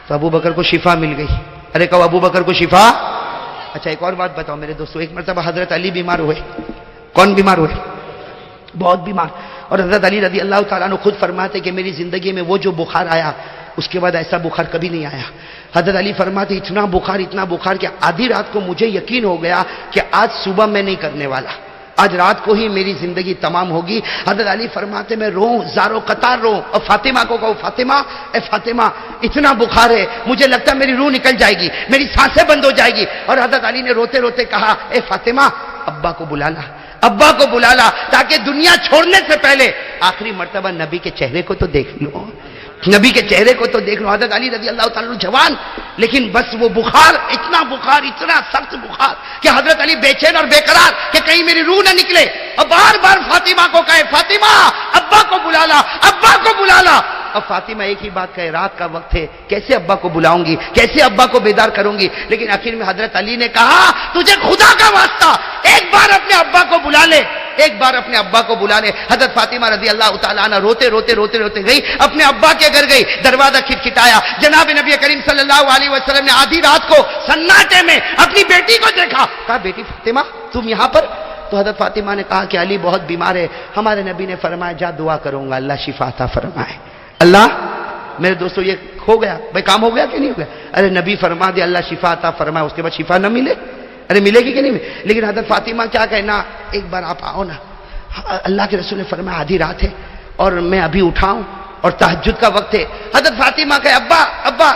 تو ابو بکر کو شفا مل گئی. ارے کہو ابو بکر کو شفا. اچھا ایک اور بات بتاؤ میرے دوستو, ایک مرتبہ حضرت علی بیمار ہوئے. کون بیمار ہوئے؟ بہت بیمار. اور حضرت علی رضی اللہ تعالیٰ عنہ خود فرماتے کہ میری زندگی میں وہ جو بخار آیا اس کے بعد ایسا بخار کبھی نہیں آیا. حضرت علی فرماتے اتنا بخار کہ آدھی رات کو مجھے یقین ہو گیا کہ آج صبح میں نہیں کرنے والا, آج رات کو ہی میری زندگی تمام ہوگی. حضرت علی فرماتے میں رو, زاروں قطار رو, اور فاطمہ کو کہو فاطمہ, اے فاطمہ اتنا بخار ہے مجھے لگتا ہے میری روح نکل جائے گی, میری سانسیں بند ہو جائے گی. اور حضرت علی نے روتے روتے کہا اے فاطمہ ابا کو بلا لا, ابا کو بلا لا, تاکہ دنیا چھوڑنے سے پہلے آخری مرتبہ نبی کے چہرے کو تو دیکھ لو, نبی کے چہرے کو تو دیکھ لو. حضرت علی رضی اللہ تعالیٰ جوان, لیکن بس وہ بخار, اتنا سخت بخار کہ حضرت علی بے چین اور بے قرار کہ کہیں میری روح نہ نکلے, اور بار بار فاطمہ کو کہے فاطمہ ابا کو بلا لا, ابا کو بلا لا. اب فاطمہ ایک ہی بات کہے, رات کا وقت ہے, کیسے ابا کو بلاؤں گی, کیسے ابا کو بیدار کروں گی. لیکن آخر میں حضرت علی نے کہا تجھے خدا کا واسطہ ایک بار اپنے ابا کو بلا لے, ایک بار اپنے ابا کو بلا لے. حضرت فاطمہ رضی اللہ تعالیٰ عنہ روتے روتے گئی, اپنے ابا کے گھر گئی, دروازہ کھٹکھٹایا. جناب نبی کریم صلی اللہ علیہ وسلم نے آدھی رات کو سناٹے میں اپنی بیٹی کو دیکھا. کہا بیٹی فاطمہ تم یہاں پر؟ تو حضرت فاطمہ نے کہا کہ علی بہت بیمار ہے. ہمارے نبی نے فرمایا جا دعا کروں گا اللہ شفا عطا فرمائے. اللہ میرے دوستو یہ ہو گیا بھائی, کام ہو گیا کہ نہیں ہو گیا؟ ارے نبی فرما دے اللہ شفا عطا فرمائے, اس کے بعد شفا نہ ملے, ارے ملے گی کہ نہیں ملے. لیکن حضرت فاطمہ کیا کہنا, ایک بار آپ آؤ نا, اللہ کے رسول نے فرمایا آدھی رات ہے اور میں ابھی اٹھا ہوں اور تہجد کا وقت ہے. حضرت فاطمہ کہ ابا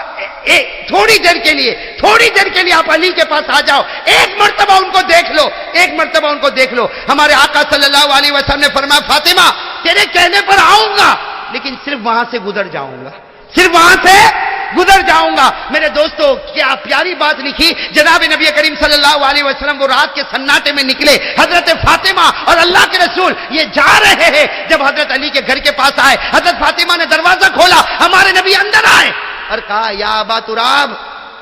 تھوڑی دیر کے لیے آپ علی کے پاس آ جاؤ, ایک مرتبہ ان کو دیکھ لو. ہمارے آقا صلی اللہ علیہ وسلم نے فرمایا فاطمہ تیرے کہنے پر آؤں گا لیکن صرف وہاں سے گزر جاؤں گا. میرے دوستو کیا پیاری بات لکھی جناب نبی کریم صلی اللہ علیہ وسلم. وہ رات کے سناٹے میں نکلے, حضرت فاطمہ اور اللہ کے رسول یہ جا رہے ہیں. جب حضرت علی کے گھر کے پاس آئے, حضرت فاطمہ نے دروازہ کھولا, ہمارے نبی اندر آئے اور کہا یا ابا تراب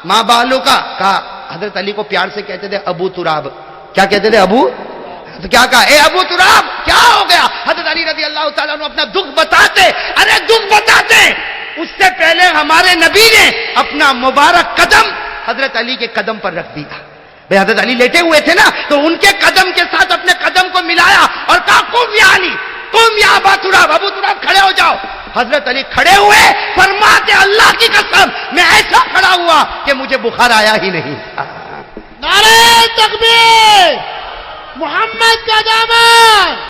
ماں بالو کا. کہا حضرت علی کو پیار سے کہتے تھے ابو تراب. کیا کہتے تھے ابو؟ تو کیا کہا اے ابو تراب کیا ہو گیا؟ حضرت علی رضی اللہ تعالیٰ عنہ اپنا دکھ بتاتے. ارے دکھ بتاتے, اس سے پہلے ہمارے نبی نے اپنا مبارک قدم حضرت علی کے قدم پر رکھ دیا. بھئی حضرت علی لیٹے ہوئے تھے نا, تو ان کے قدم کے ساتھ اپنے قدم کو ملایا اور کہا قم یا علی, قم یا ابا تراب, ابو تراب کھڑے ہو جاؤ. حضرت علی کھڑے ہوئے, فرماتے اللہ کی قسم میں ایسا کھڑا ہوا کہ مجھے بخار آیا ہی نہیں. نعرہ تکبیر, محمد کا دامن.